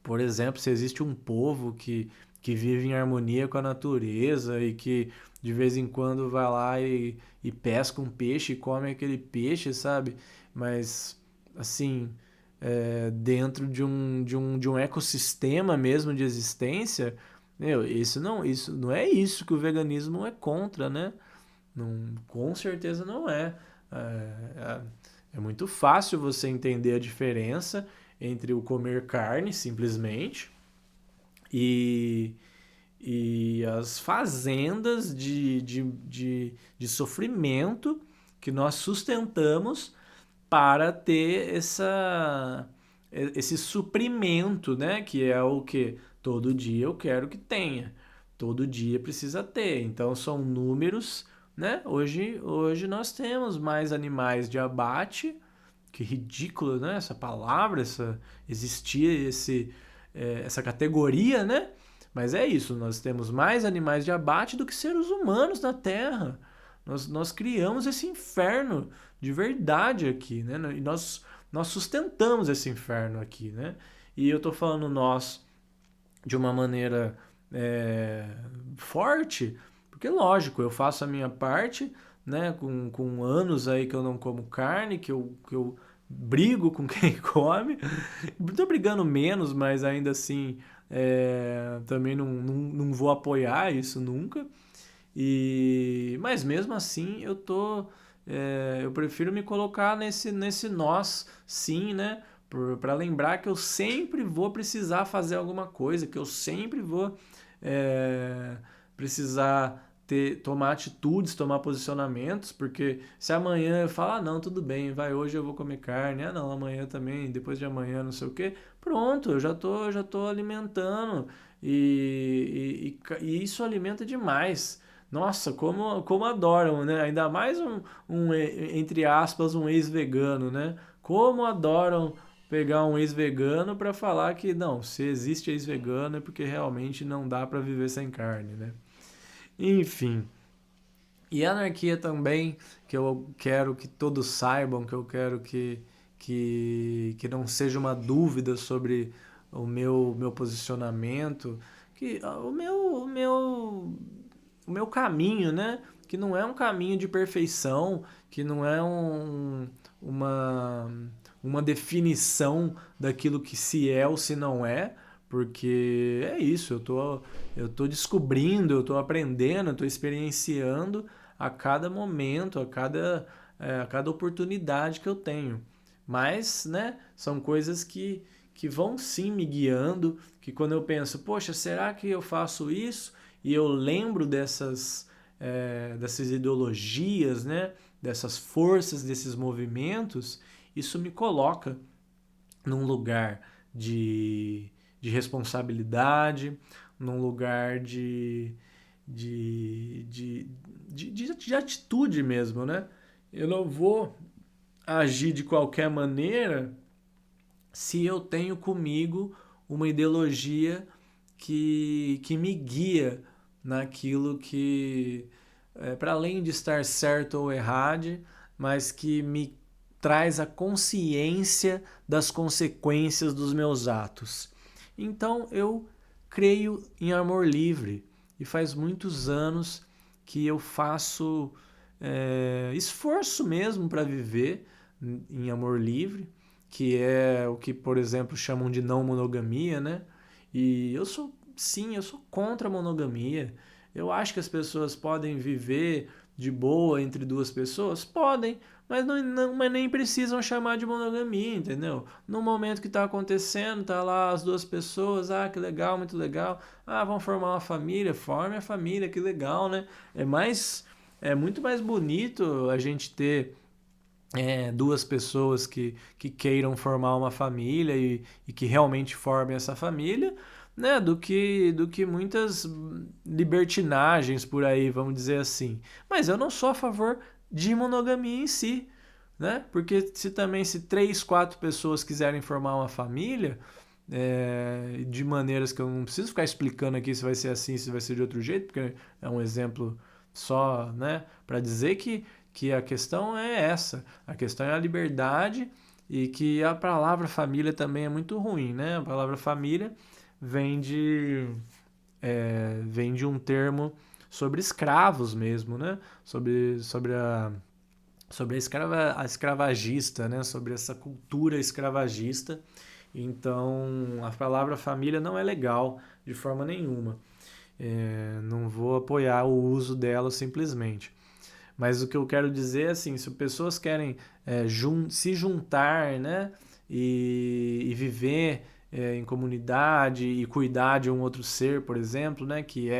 por exemplo, se existe um povo que vive em harmonia com a natureza e que de vez em quando vai lá e pesca um peixe e come aquele peixe, sabe? Mas, assim, dentro de um ecossistema mesmo de existência, meu, isso não é isso que o veganismo é contra, né? Não, com certeza não é. É, é muito fácil você entender a diferença entre o comer carne, simplesmente, e, e as fazendas de sofrimento que nós sustentamos para ter esse suprimento, né? Que é o que todo dia eu quero que tenha, todo dia precisa ter. Então são números, né? Hoje nós temos mais animais de abate, que ridículo, né? Essa palavra, existia essa categoria, né? Mas é isso, nós temos mais animais de abate do que seres humanos na Terra. Nós criamos esse inferno de verdade aqui, né? E nós sustentamos esse inferno aqui, né? E eu tô falando nós de uma maneira é, forte, porque lógico, eu faço a minha parte, né? Com anos aí que eu não como carne, que eu brigo com quem come. Tô brigando menos, mas ainda assim também não vou apoiar isso nunca. Mas mesmo assim eu prefiro me colocar nesse nós, sim, né? Para lembrar que eu sempre vou precisar fazer alguma coisa, que eu sempre vou é, precisar tomar atitudes, tomar posicionamentos, porque se amanhã eu falar, não, tudo bem, vai, hoje eu vou comer carne, não, amanhã também, depois de amanhã, não sei o quê, pronto, eu já tô alimentando e isso alimenta demais. Nossa, como adoram, né? Ainda mais entre aspas, um ex-vegano, né? Como adoram pegar um ex-vegano para falar que não, se existe ex-vegano é porque realmente não dá para viver sem carne, né? Enfim, E anarquia também, que eu quero que todos saibam, que eu quero que não seja uma dúvida sobre meu posicionamento, que o meu caminho, né? Que não é um caminho de perfeição, que não é uma, uma definição daquilo que se é ou se não é, porque é isso, eu tô descobrindo, eu tô aprendendo, eu tô experienciando a cada momento, a cada oportunidade que eu tenho. Mas, né, são coisas que vão sim me guiando, que quando eu penso, poxa, será que eu faço isso? E eu lembro dessas ideologias, né, dessas forças, desses movimentos, isso me coloca num lugar de responsabilidade, num lugar de, de, de atitude mesmo, né? Eu não vou agir de qualquer maneira se eu tenho comigo uma ideologia que me guia naquilo que, para além de estar certo ou errado, mas que me traz a consciência das consequências dos meus atos. Então eu creio em amor livre e faz muitos anos que eu faço esforço mesmo para viver em amor livre, que é o que, por exemplo, chamam de não monogamia, né? E eu sou contra a monogamia. Eu acho que as pessoas podem viver de boa entre duas pessoas? Podem, mas nem precisam chamar de monogamia, entendeu? No momento que está acontecendo, tá lá as duas pessoas, ah, que legal, muito legal. Ah, vão formar uma família, forme a família, que legal, né? É muito mais bonito a gente ter duas pessoas que queiram formar uma família e que realmente formem essa família, né, do que muitas libertinagens por aí, vamos dizer assim. Mas eu não sou a favor de monogamia em si, né? Porque se três, quatro pessoas quiserem formar uma família, de maneiras que eu não preciso ficar explicando aqui se vai ser assim, se vai ser de outro jeito, porque é um exemplo só, né, para dizer que a questão é essa, a questão é a liberdade e que a palavra família também é muito ruim, né? A palavra família vem vem de um termo sobre escravos mesmo, né? Sobre a escravagista, né? Sobre essa cultura escravagista. Então, a palavra família não é legal de forma nenhuma. Não vou apoiar o uso dela simplesmente. Mas o que eu quero dizer é assim, se pessoas querem se juntar, né, e viver em comunidade e cuidar de um outro ser, por exemplo, né, que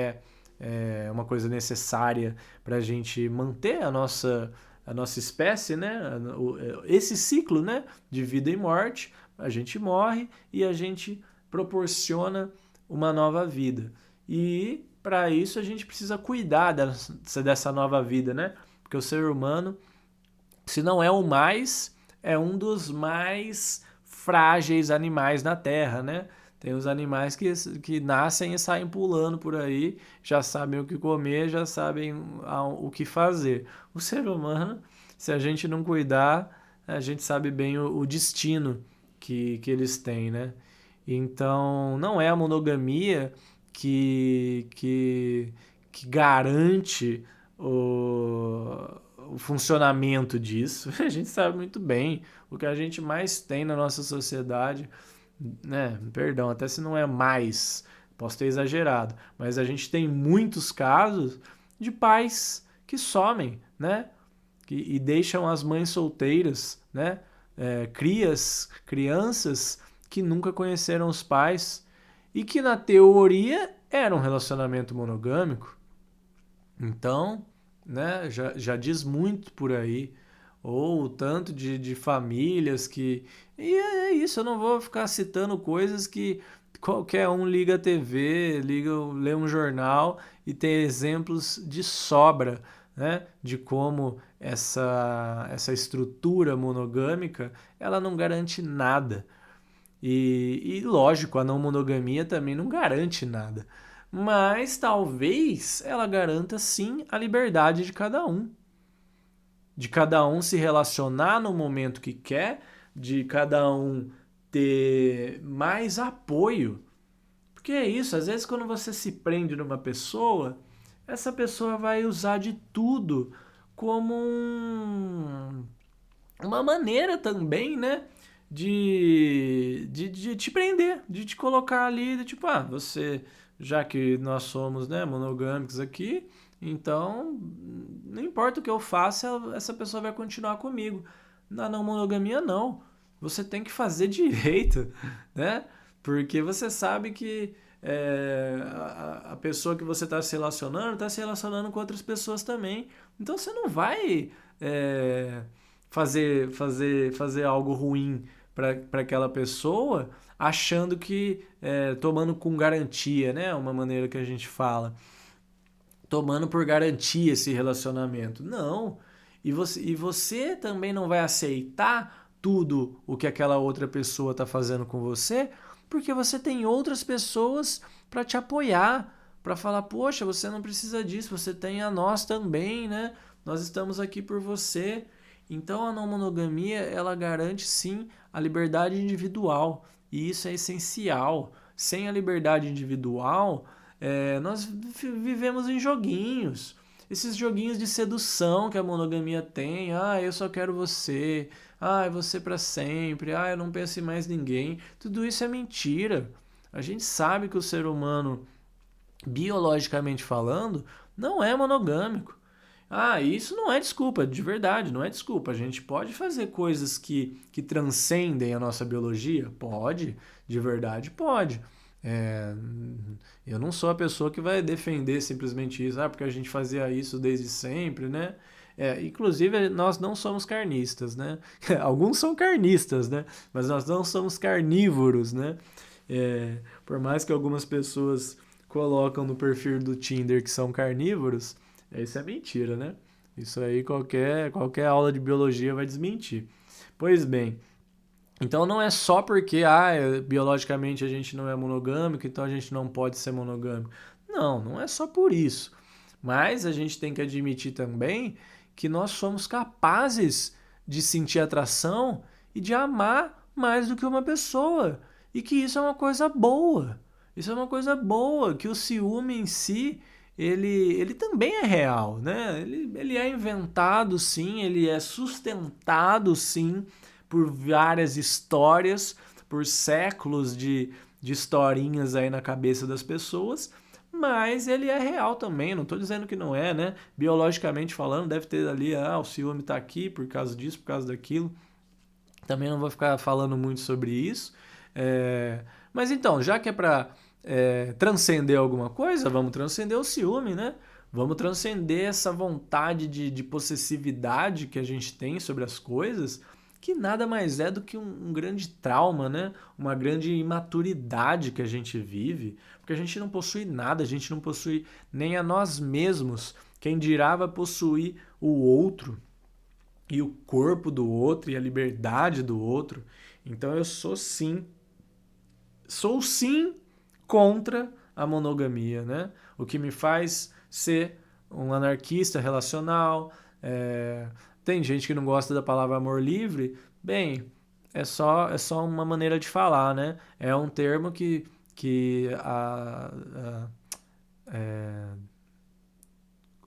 uma coisa necessária para a gente manter a nossa espécie, né, esse ciclo, né, de vida e morte, a gente morre e a gente proporciona uma nova vida. E para isso a gente precisa cuidar dessa nova vida, né? Porque o ser humano, se não é o mais, é um dos mais frágeis animais na Terra, né? Tem os animais que nascem e saem pulando por aí, já sabem o que comer, já sabem o que fazer. O ser humano, se a gente não cuidar, a gente sabe bem o destino que eles têm, né? Então, não é a monogamia que garante o funcionamento disso. A gente sabe muito bem o que a gente mais tem na nossa sociedade, né? Perdão, até se não é mais, posso ter exagerado, mas a gente tem muitos casos de pais que somem, né? E deixam as mães solteiras, né? Crianças que nunca conheceram os pais e que na teoria era um relacionamento monogâmico. Então, né, já diz muito por aí. Ou o tanto de famílias que. E é isso, eu não vou ficar citando coisas que qualquer um liga a TV, lê um jornal e tem exemplos de sobra, né, de como essa estrutura monogâmica ela não garante nada. E lógico, a não monogamia também não garante nada. mas talvez ela garanta sim a liberdade de cada um se relacionar no momento que quer, de cada um ter mais apoio. Porque é isso, às vezes quando você se prende numa pessoa, essa pessoa vai usar de tudo como uma maneira também, né? De te prender, de te colocar ali, de tipo, você, já que nós somos, né, monogâmicos aqui, então não importa o que eu faça, essa pessoa vai continuar comigo. Na não monogamia, não. Você tem que fazer direito, né? Porque você sabe que a pessoa que você está se relacionando com outras pessoas também. Então você não vai fazer algo ruim para aquela pessoa, achando que tomando com garantia, né? Uma maneira que a gente fala, tomando por garantia esse relacionamento. Não. E você também não vai aceitar tudo o que aquela outra pessoa está fazendo com você, porque você tem outras pessoas para te apoiar, para falar, poxa, você não precisa disso, você tem a nós também, né? Nós estamos aqui por você. Então a não monogamia, ela garante sim a liberdade individual, e isso é essencial. Sem a liberdade individual, nós vivemos em joguinhos. Esses joguinhos de sedução que a monogamia tem. Eu só quero você. Você para sempre. Eu não penso em mais ninguém. Tudo isso é mentira. A gente sabe que o ser humano, biologicamente falando, não é monogâmico. Isso não é desculpa, de verdade, não é desculpa. A gente pode fazer coisas que transcendem a nossa biologia? Pode, de verdade pode. É, eu não sou a pessoa que vai defender simplesmente isso, porque a gente fazia isso desde sempre, né? Inclusive, nós não somos carnistas, né? Alguns são carnistas, né? Mas nós não somos carnívoros, né? Por mais que algumas pessoas colocam no perfil do Tinder que são carnívoros, isso é mentira, né? Isso aí qualquer aula de biologia vai desmentir. Pois bem, então não é só porque biologicamente a gente não é monogâmico, então a gente não pode ser monogâmico. Não, não é só por isso. Mas a gente tem que admitir também que nós somos capazes de sentir atração e de amar mais do que uma pessoa. E que isso é uma coisa boa. Isso é uma coisa boa, que o ciúme em si, ele também é real, né? Ele é inventado sim, ele é sustentado sim por várias histórias, por séculos de historinhas aí na cabeça das pessoas, mas ele é real também, não estou dizendo que não é, né? Biologicamente falando, deve ter ali, o ciúme está aqui por causa disso, por causa daquilo. Também não vou ficar falando muito sobre isso. Mas então, já que é para transcender alguma coisa, vamos transcender o ciúme, né? Vamos transcender essa vontade de possessividade que a gente tem sobre as coisas, que nada mais é do que um grande trauma, né? Uma grande imaturidade que a gente vive, porque a gente não possui nada, a gente não possui nem a nós mesmos. Quem dirá vai possuir o outro e o corpo do outro e a liberdade do outro. Então eu sou sim contra a monogamia, né? O que me faz ser um anarquista relacional. Tem gente que não gosta da palavra amor livre. Bem, é só uma maneira de falar, né? É um termo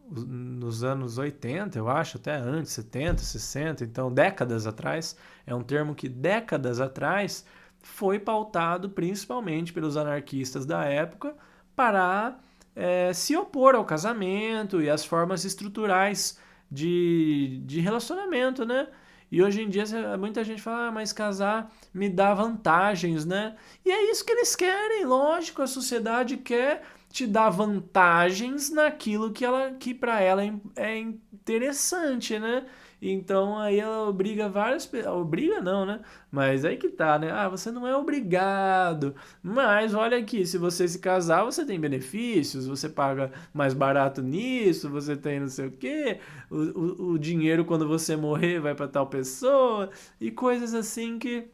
nos anos 80, eu acho, até antes, 70, 60, então décadas atrás, é um termo que décadas atrás foi pautado principalmente pelos anarquistas da época para se opor ao casamento e às formas estruturais de relacionamento, né? E hoje em dia muita gente fala, mas casar me dá vantagens, né? E é isso que eles querem, lógico, a sociedade quer te dar vantagens naquilo que para ela é interessante, né? Então aí ela obriga várias pessoas. Obriga não, né? Mas aí que tá, né? Você não é obrigado. Mas olha aqui, se você se casar, você tem benefícios, você paga mais barato nisso, você tem não sei o quê, o dinheiro quando você morrer vai para tal pessoa, e coisas assim que,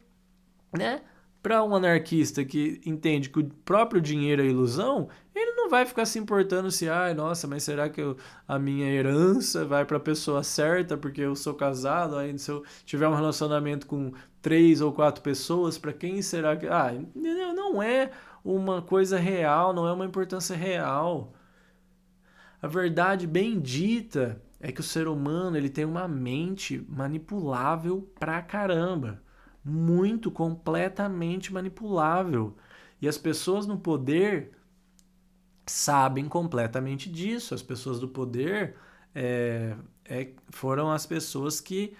né? Para um anarquista que entende que o próprio dinheiro é ilusão, ele não não vai ficar se importando se, ai, nossa, mas será que a minha herança vai para a pessoa certa porque eu sou casado? Aí se eu tiver um relacionamento com 3 ou 4 pessoas, para quem será que... Ah, entendeu? Não é uma coisa real, não é uma importância real. A verdade bem dita é que o ser humano ele tem uma mente manipulável pra caramba. Muito, completamente manipulável. E as pessoas no poder sabem completamente disso. As pessoas do poder foram as pessoas que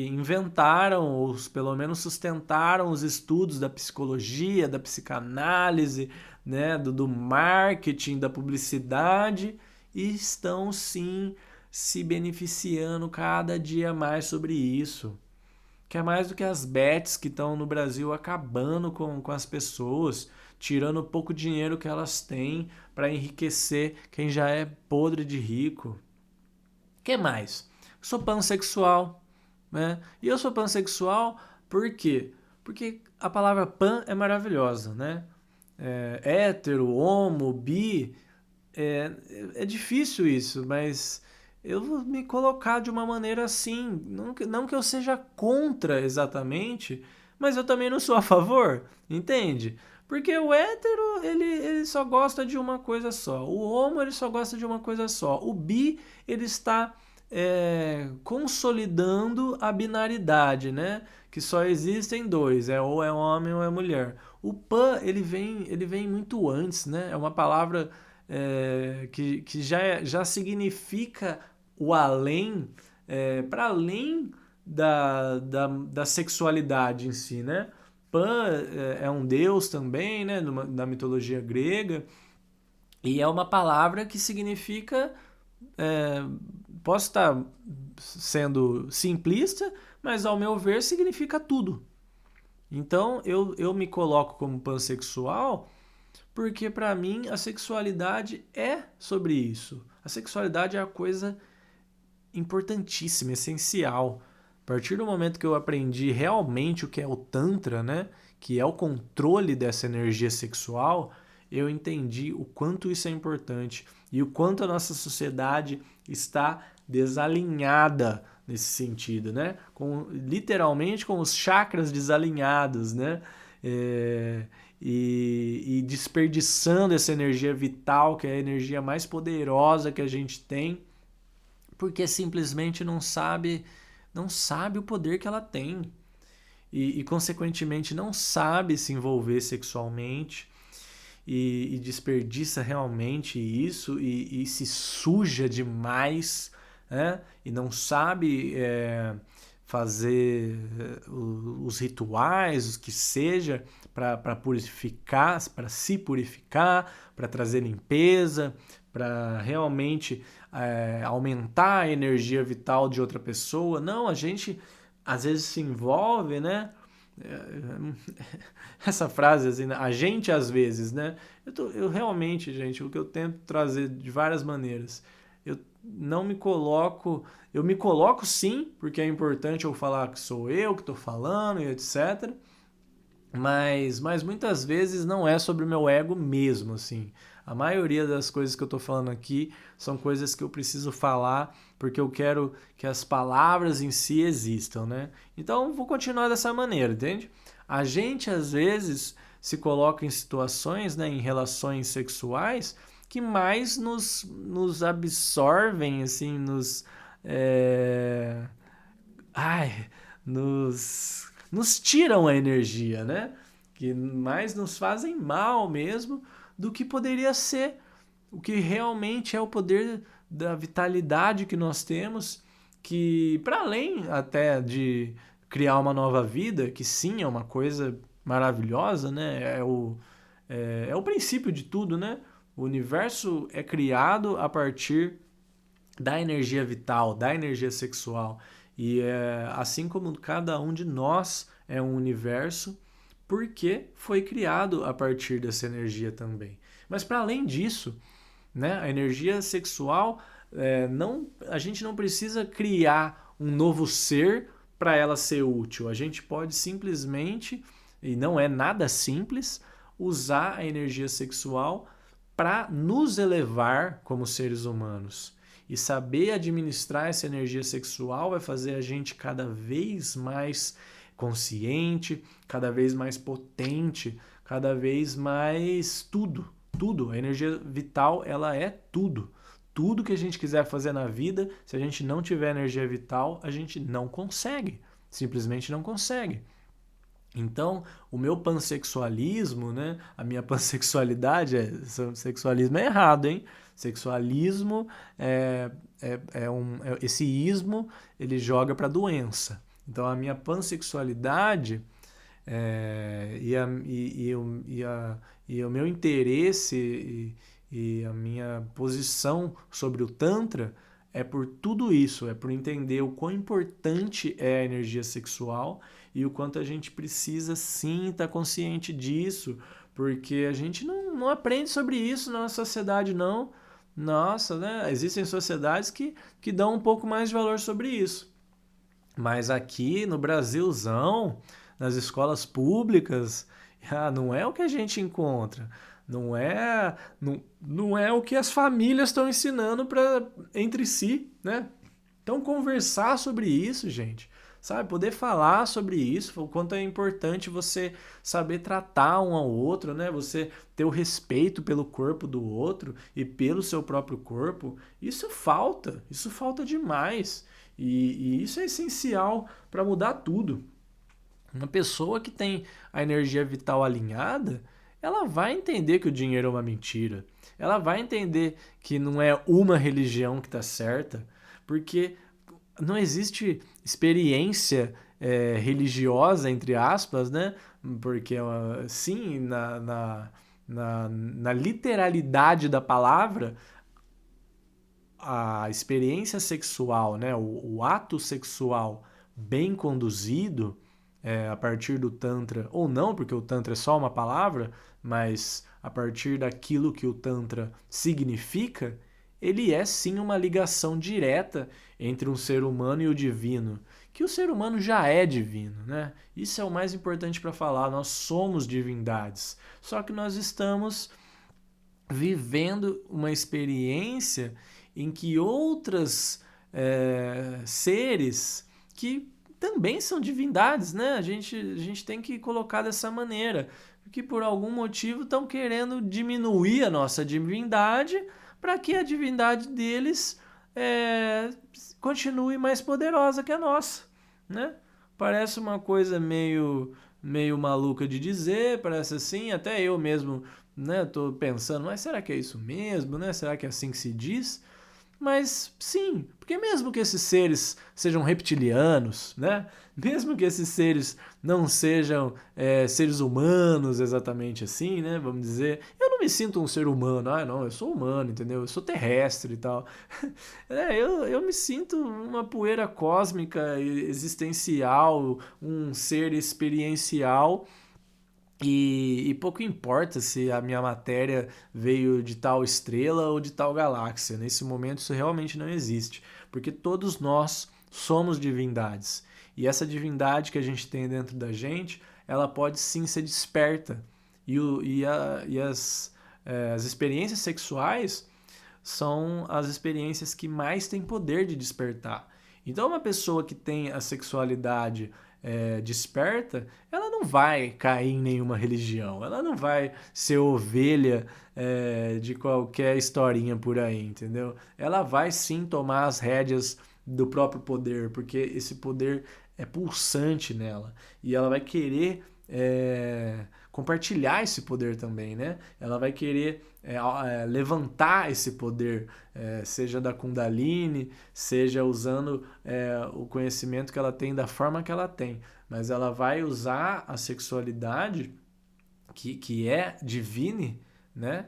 inventaram, ou pelo menos sustentaram os estudos da psicologia, da psicanálise, né, do marketing, da publicidade, e estão sim se beneficiando cada dia mais sobre isso. Que é mais do que as bets que estão no Brasil acabando com as pessoas, tirando o pouco dinheiro que elas têm para enriquecer quem já é podre de rico. Que mais? Sou pansexual, né? E eu sou pansexual por quê? Porque a palavra pan é maravilhosa, né? Hétero, homo, bi, é difícil isso, mas eu vou me colocar de uma maneira assim. Não que eu seja contra exatamente, mas eu também não sou a favor, entende? Porque o hétero, ele só gosta de uma coisa só. O homo, ele só gosta de uma coisa só. O bi, ele está consolidando a binaridade, né? Que só existem dois, ou é homem ou é mulher. O pan, ele vem muito antes, né? É uma palavra que já significa o além, para além da sexualidade em si, né? Pan é um deus também, né? Da mitologia grega, e é uma palavra que significa. é, Posso estar sendo simplista, mas ao meu ver significa tudo. Então eu me coloco como pansexual porque para mim a sexualidade é sobre isso. A sexualidade é a coisa importantíssima, essencial. A partir do momento que eu aprendi realmente o que é o Tantra, né? Que é o controle dessa energia sexual, eu entendi o quanto isso é importante e o quanto a nossa sociedade está desalinhada nesse sentido, né? Literalmente com os chakras desalinhados, né? E desperdiçando essa energia vital, que é a energia mais poderosa que a gente tem, porque simplesmente não sabe o poder que ela tem e consequentemente não sabe se envolver sexualmente e desperdiça realmente isso e se suja demais, né? E não sabe fazer os rituais, os que seja, para purificar, para se purificar, para trazer limpeza, para realmente aumentar a energia vital de outra pessoa. Não, a gente às vezes se envolve, né? Essa frase assim, a gente às vezes, né? Eu realmente, gente, o que eu tento trazer de várias maneiras, eu não me coloco, eu me coloco sim, porque é importante eu falar que sou eu que estou falando e etc. Mas muitas vezes não é sobre o meu ego mesmo, assim. A maioria das coisas que eu estou falando aqui são coisas que eu preciso falar porque eu quero que as palavras em si existam, né? Então vou continuar dessa maneira, entende? A gente às vezes se coloca em situações, né, em relações sexuais que mais nos absorvem, assim, é, ai, nos tiram a energia, né? Que mais nos fazem mal mesmo do que poderia ser. O que realmente é o poder da vitalidade que nós temos, que para além até de criar uma nova vida, que sim é uma coisa maravilhosa, né? É o princípio de tudo, né? O universo é criado a partir da energia vital, da energia sexual. E assim como cada um de nós é um universo, porque foi criado a partir dessa energia também. Mas para além disso, né, a energia sexual, a gente não precisa criar um novo ser para ela ser útil. A gente pode simplesmente, e não é nada simples, usar a energia sexual para nos elevar como seres humanos. E saber administrar essa energia sexual vai fazer a gente cada vez mais consciente, cada vez mais potente, cada vez mais tudo, tudo. A energia vital, ela é tudo. Tudo que a gente quiser fazer na vida, se a gente não tiver energia vital, a gente não consegue. Simplesmente não consegue. Então, o meu pansexualismo, né, a minha pansexualidade, sexualismo é errado, hein? Sexualismo esse ismo, ele joga para doença. Então, a minha pansexualidade e o meu interesse e a minha posição sobre o Tantra é por tudo isso, é por entender o quão importante é a energia sexual e o quanto a gente precisa sim estar consciente disso, porque a gente não aprende sobre isso na nossa sociedade, não. Nossa, né? Existem sociedades que dão um pouco mais de valor sobre isso. Mas aqui no Brasilzão, nas escolas públicas, não é o que a gente encontra. Não é o que as famílias estão ensinando entre si, né? Então, conversar sobre isso, gente, sabe? Poder falar sobre isso, o quanto é importante você saber tratar um ao outro, né? Você ter o respeito pelo corpo do outro e pelo seu próprio corpo. Isso falta demais. E isso é essencial para mudar tudo. Uma pessoa que tem a energia vital alinhada, ela vai entender que o dinheiro é uma mentira. Ela vai entender que não é uma religião que está certa, porque não existe experiência religiosa, entre aspas, né? Porque, sim, na literalidade da palavra, a experiência sexual, né? O ato sexual bem conduzido, a partir do Tantra, ou não, porque o Tantra é só uma palavra, mas a partir daquilo que o Tantra significa, ele é sim uma ligação direta entre um ser humano e o divino, que o ser humano já é divino, né? Isso é o mais importante para falar, nós somos divindades, só que nós estamos vivendo uma experiência em que outros seres que também são divindades, né? A gente tem que colocar dessa maneira, que por algum motivo estão querendo diminuir a nossa divindade para que a divindade deles continue mais poderosa que a nossa, né? Parece uma coisa meio maluca de dizer, parece assim, até eu mesmo, né, tô pensando, mas será que é isso mesmo, né? Será que é assim que se diz? Mas sim, porque mesmo que esses seres sejam reptilianos, né? Mesmo que esses seres não sejam seres humanos exatamente assim, né? Vamos dizer, eu não me sinto um ser humano, não, eu sou humano, entendeu? Eu sou terrestre e tal. Eu me sinto uma poeira cósmica, existencial, um ser experiencial. E pouco importa se a minha matéria veio de tal estrela ou de tal galáxia. Nesse momento isso realmente não existe, porque todos nós somos divindades. E essa divindade que a gente tem dentro da gente, ela pode sim ser desperta. As experiências sexuais são as experiências que mais têm poder de despertar. Então, uma pessoa que tem a sexualidade desperta, ela não vai cair em nenhuma religião, ela não vai ser ovelha de qualquer historinha por aí, entendeu? Ela vai sim tomar as rédeas do próprio poder, porque esse poder é pulsante nela e ela vai querer compartilhar esse poder também, né? Ela vai querer levantar esse poder, seja da Kundalini, seja usando o conhecimento que ela tem da forma que ela tem, mas ela vai usar a sexualidade que é divine, né?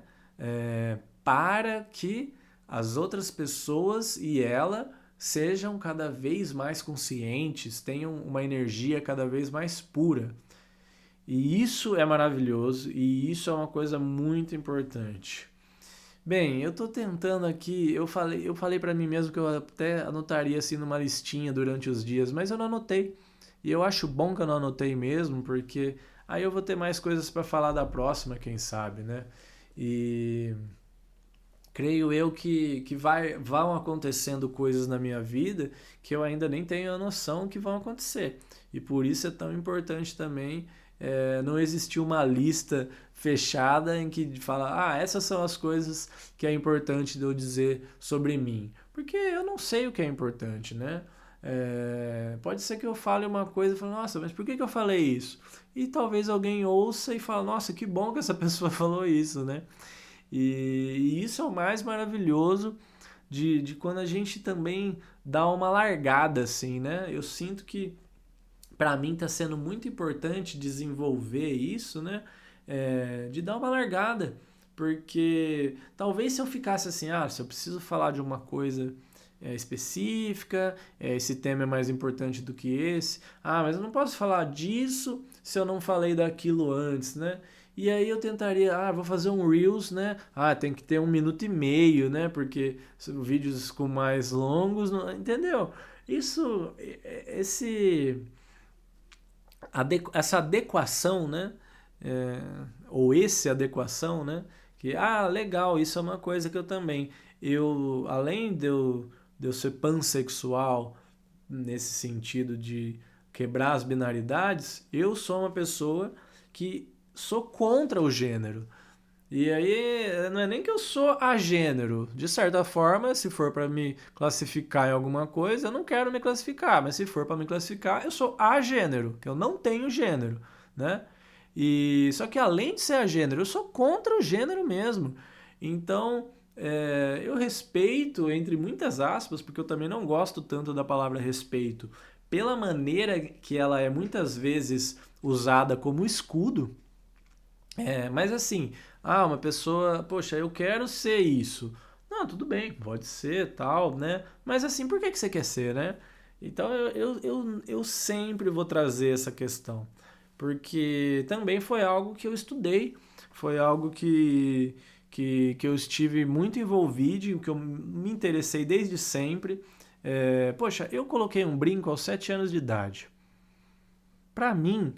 Para que as outras pessoas e ela sejam cada vez mais conscientes, tenham uma energia cada vez mais pura. E isso é maravilhoso e isso é uma coisa muito importante. Bem, eu tô tentando aqui, eu falei para mim mesmo que eu até anotaria assim numa listinha durante os dias, mas eu não anotei. E eu acho bom que eu não anotei mesmo, porque aí eu vou ter mais coisas para falar da próxima, quem sabe, né? E creio eu que vão acontecendo coisas na minha vida que eu ainda nem tenho a noção que vão acontecer. E por isso é tão importante também não existir uma lista fechada em que fala, essas são as coisas que é importante de eu dizer sobre mim. Porque eu não sei o que é importante, né? Pode ser que eu fale uma coisa e fale, nossa, mas por que eu falei isso? E talvez alguém ouça e fale, nossa, que bom que essa pessoa falou isso, né? E isso é o mais maravilhoso de quando a gente também dá uma largada, assim, né? Eu sinto que para mim está sendo muito importante desenvolver isso, né? De dar uma largada. Porque talvez se eu ficasse assim, se eu preciso falar de uma coisa específica, esse tema é mais importante do que esse. Mas eu não posso falar disso se eu não falei daquilo antes, né? E aí eu tentaria, vou fazer um Reels, né? Tem que ter 1 minuto e meio, né? Porque vídeos com mais longos, entendeu? Isso, esse essa adequação, né? Ou esse adequação, né? Que, legal, isso é uma coisa que eu também. Além de eu ser pansexual, nesse sentido de quebrar as binaridades, eu sou uma pessoa que sou contra o gênero. E aí, não é nem que eu sou agênero. De certa forma, se for para me classificar em alguma coisa, eu não quero me classificar. Mas se for para me classificar, eu sou agênero, que eu não tenho gênero, né? E só que além de ser agênero, eu sou contra o gênero mesmo. Então, eu respeito, entre muitas aspas, porque eu também não gosto tanto da palavra respeito, pela maneira que ela é muitas vezes usada como escudo. Mas assim, uma pessoa, poxa, eu quero ser isso. Não, tudo bem, pode ser, tal, né? Mas assim, por que você quer ser, né? Então eu sempre vou trazer essa questão. Porque também foi algo que eu estudei, foi algo que eu estive muito envolvido, que eu me interessei desde sempre. Poxa, eu coloquei um brinco aos 7 anos de idade. Pra mim,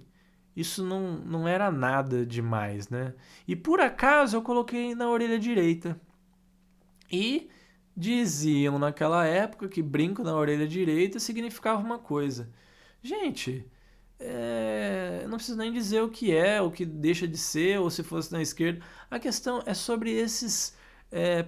isso não era nada demais, né? E por acaso eu coloquei na orelha direita. E diziam naquela época que brinco na orelha direita significava uma coisa. Gente, não preciso nem dizer o que deixa de ser, ou se fosse na esquerda. A questão é sobre esses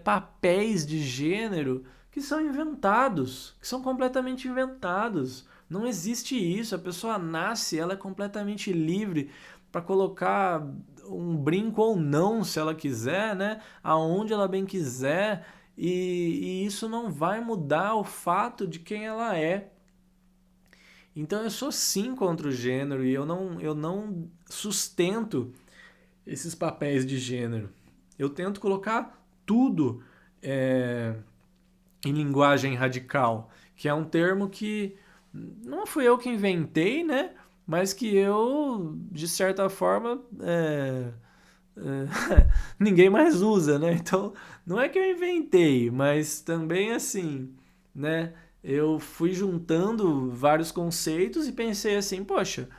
papéis de gênero que são inventados, que são completamente inventados. Não existe isso. A pessoa nasce, ela é completamente livre para colocar um brinco ou não, se ela quiser, né? Aonde ela bem quiser. E isso não vai mudar o fato de quem ela é. Então eu sou sim contra o gênero e eu não sustento esses papéis de gênero. Eu tento colocar tudo em linguagem radical, que é um termo que não fui eu que inventei, né? Mas que eu, de certa forma, ninguém mais usa, né? Então, não é que eu inventei, mas também assim, né? Eu fui juntando vários conceitos e pensei assim, poxa,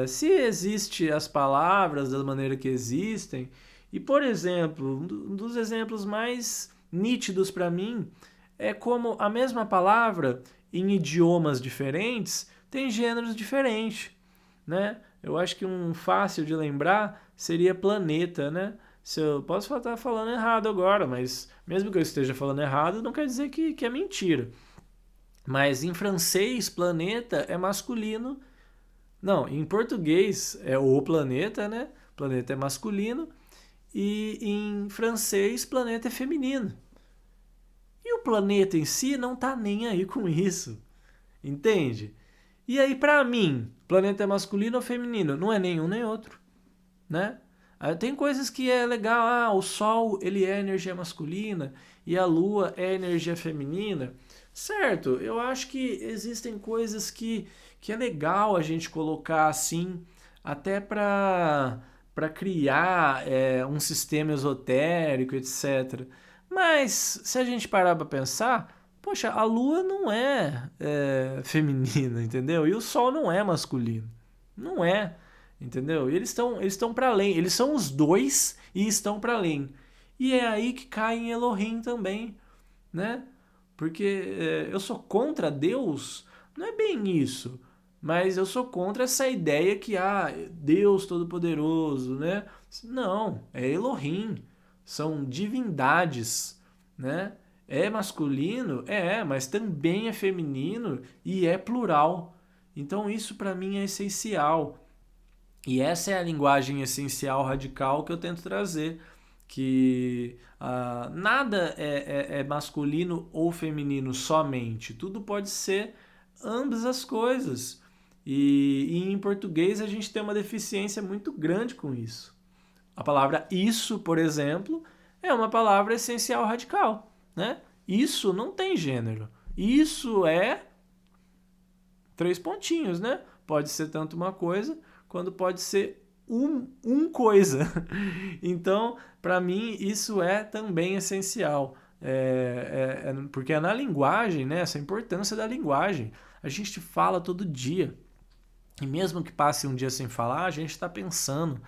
se existe as palavras da maneira que existem, e por exemplo, um dos exemplos mais nítidos para mim é como a mesma palavra em idiomas diferentes tem gêneros diferentes, né? Eu acho que um fácil de lembrar seria planeta, né? Se eu posso estar falando errado agora, mas mesmo que eu esteja falando errado, não quer dizer que é mentira. Mas em francês, planeta é masculino. Não, em português é o planeta, né? Planeta é masculino. E em francês, planeta é feminino. E o planeta em si não tá nem aí com isso. Entende? E aí, pra mim, planeta é masculino ou feminino? Não é nenhum nem outro, né? Tem coisas que é legal, o Sol ele é energia masculina e a Lua é energia feminina. Certo, eu acho que existem coisas que é legal a gente colocar assim, até para criar um sistema esotérico, etc. Mas se a gente parar para pensar, poxa, a Lua não feminina, entendeu? E o Sol não é masculino. Não é, entendeu? E eles estão para além. Eles são os dois e estão para além. E é aí que cai em Elohim também, né? Porque eu sou contra Deus, não é bem isso, mas eu sou contra essa ideia que, Deus Todo-Poderoso, né? Não, é Elohim, são divindades, né? É masculino? Mas também é feminino e é plural. Então isso para mim é essencial. E essa é a linguagem essencial radical que eu tento trazer, que nada é masculino ou feminino somente, tudo pode ser ambas as coisas. E em português a gente tem uma deficiência muito grande com isso. A palavra isso, por exemplo, é uma palavra essencial radical, né? Isso não tem gênero. Isso é três pontinhos, né? Pode ser tanto uma coisa quanto pode ser coisa. Então, para mim, isso é também essencial. Porque é na linguagem, né? Essa importância da linguagem. A gente fala todo dia. E mesmo que passe um dia sem falar, a gente está pensando.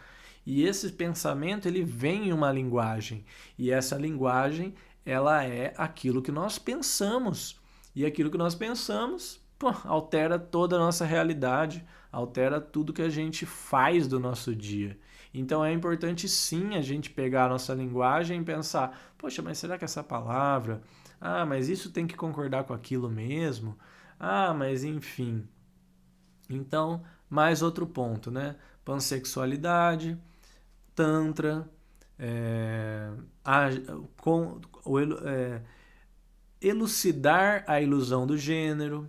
E esse pensamento, ele vem em uma linguagem. E essa linguagem, ela é aquilo que nós pensamos. E aquilo que nós pensamos, altera toda a nossa realidade, altera tudo que a gente faz do nosso dia. Então é importante sim a gente pegar a nossa linguagem e pensar, poxa, mas será que essa palavra, mas isso tem que concordar com aquilo mesmo? Mas enfim. Então, mais outro ponto, né? Pansexualidade, tantra, é, a, com, o, elucidar a ilusão do gênero.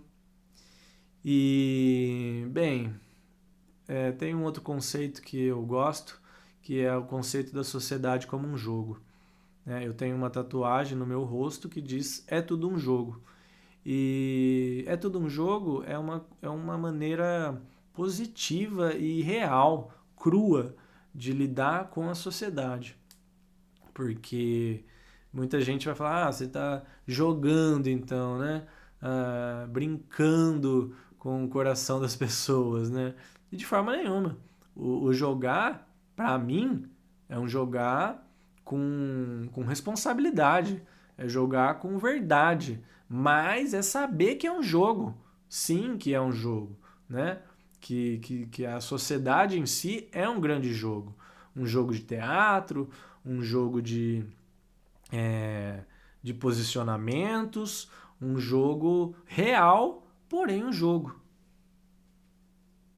E, bem, tem um outro conceito que eu gosto, que é o conceito da sociedade como um jogo. Né? Eu tenho uma tatuagem no meu rosto que diz é tudo um jogo. E é tudo um jogo é uma maneira positiva e real, crua, de lidar com a sociedade. Porque muita gente vai falar, você está jogando então, né? Brincando com o coração das pessoas, né? E de forma nenhuma. O jogar, para mim, é um jogar com responsabilidade, é jogar com verdade, mas é saber que é um jogo. Sim, que é um jogo, né? Que a sociedade em si é um grande jogo. Um jogo de teatro, um jogo de posicionamentos, um jogo real, porém um jogo.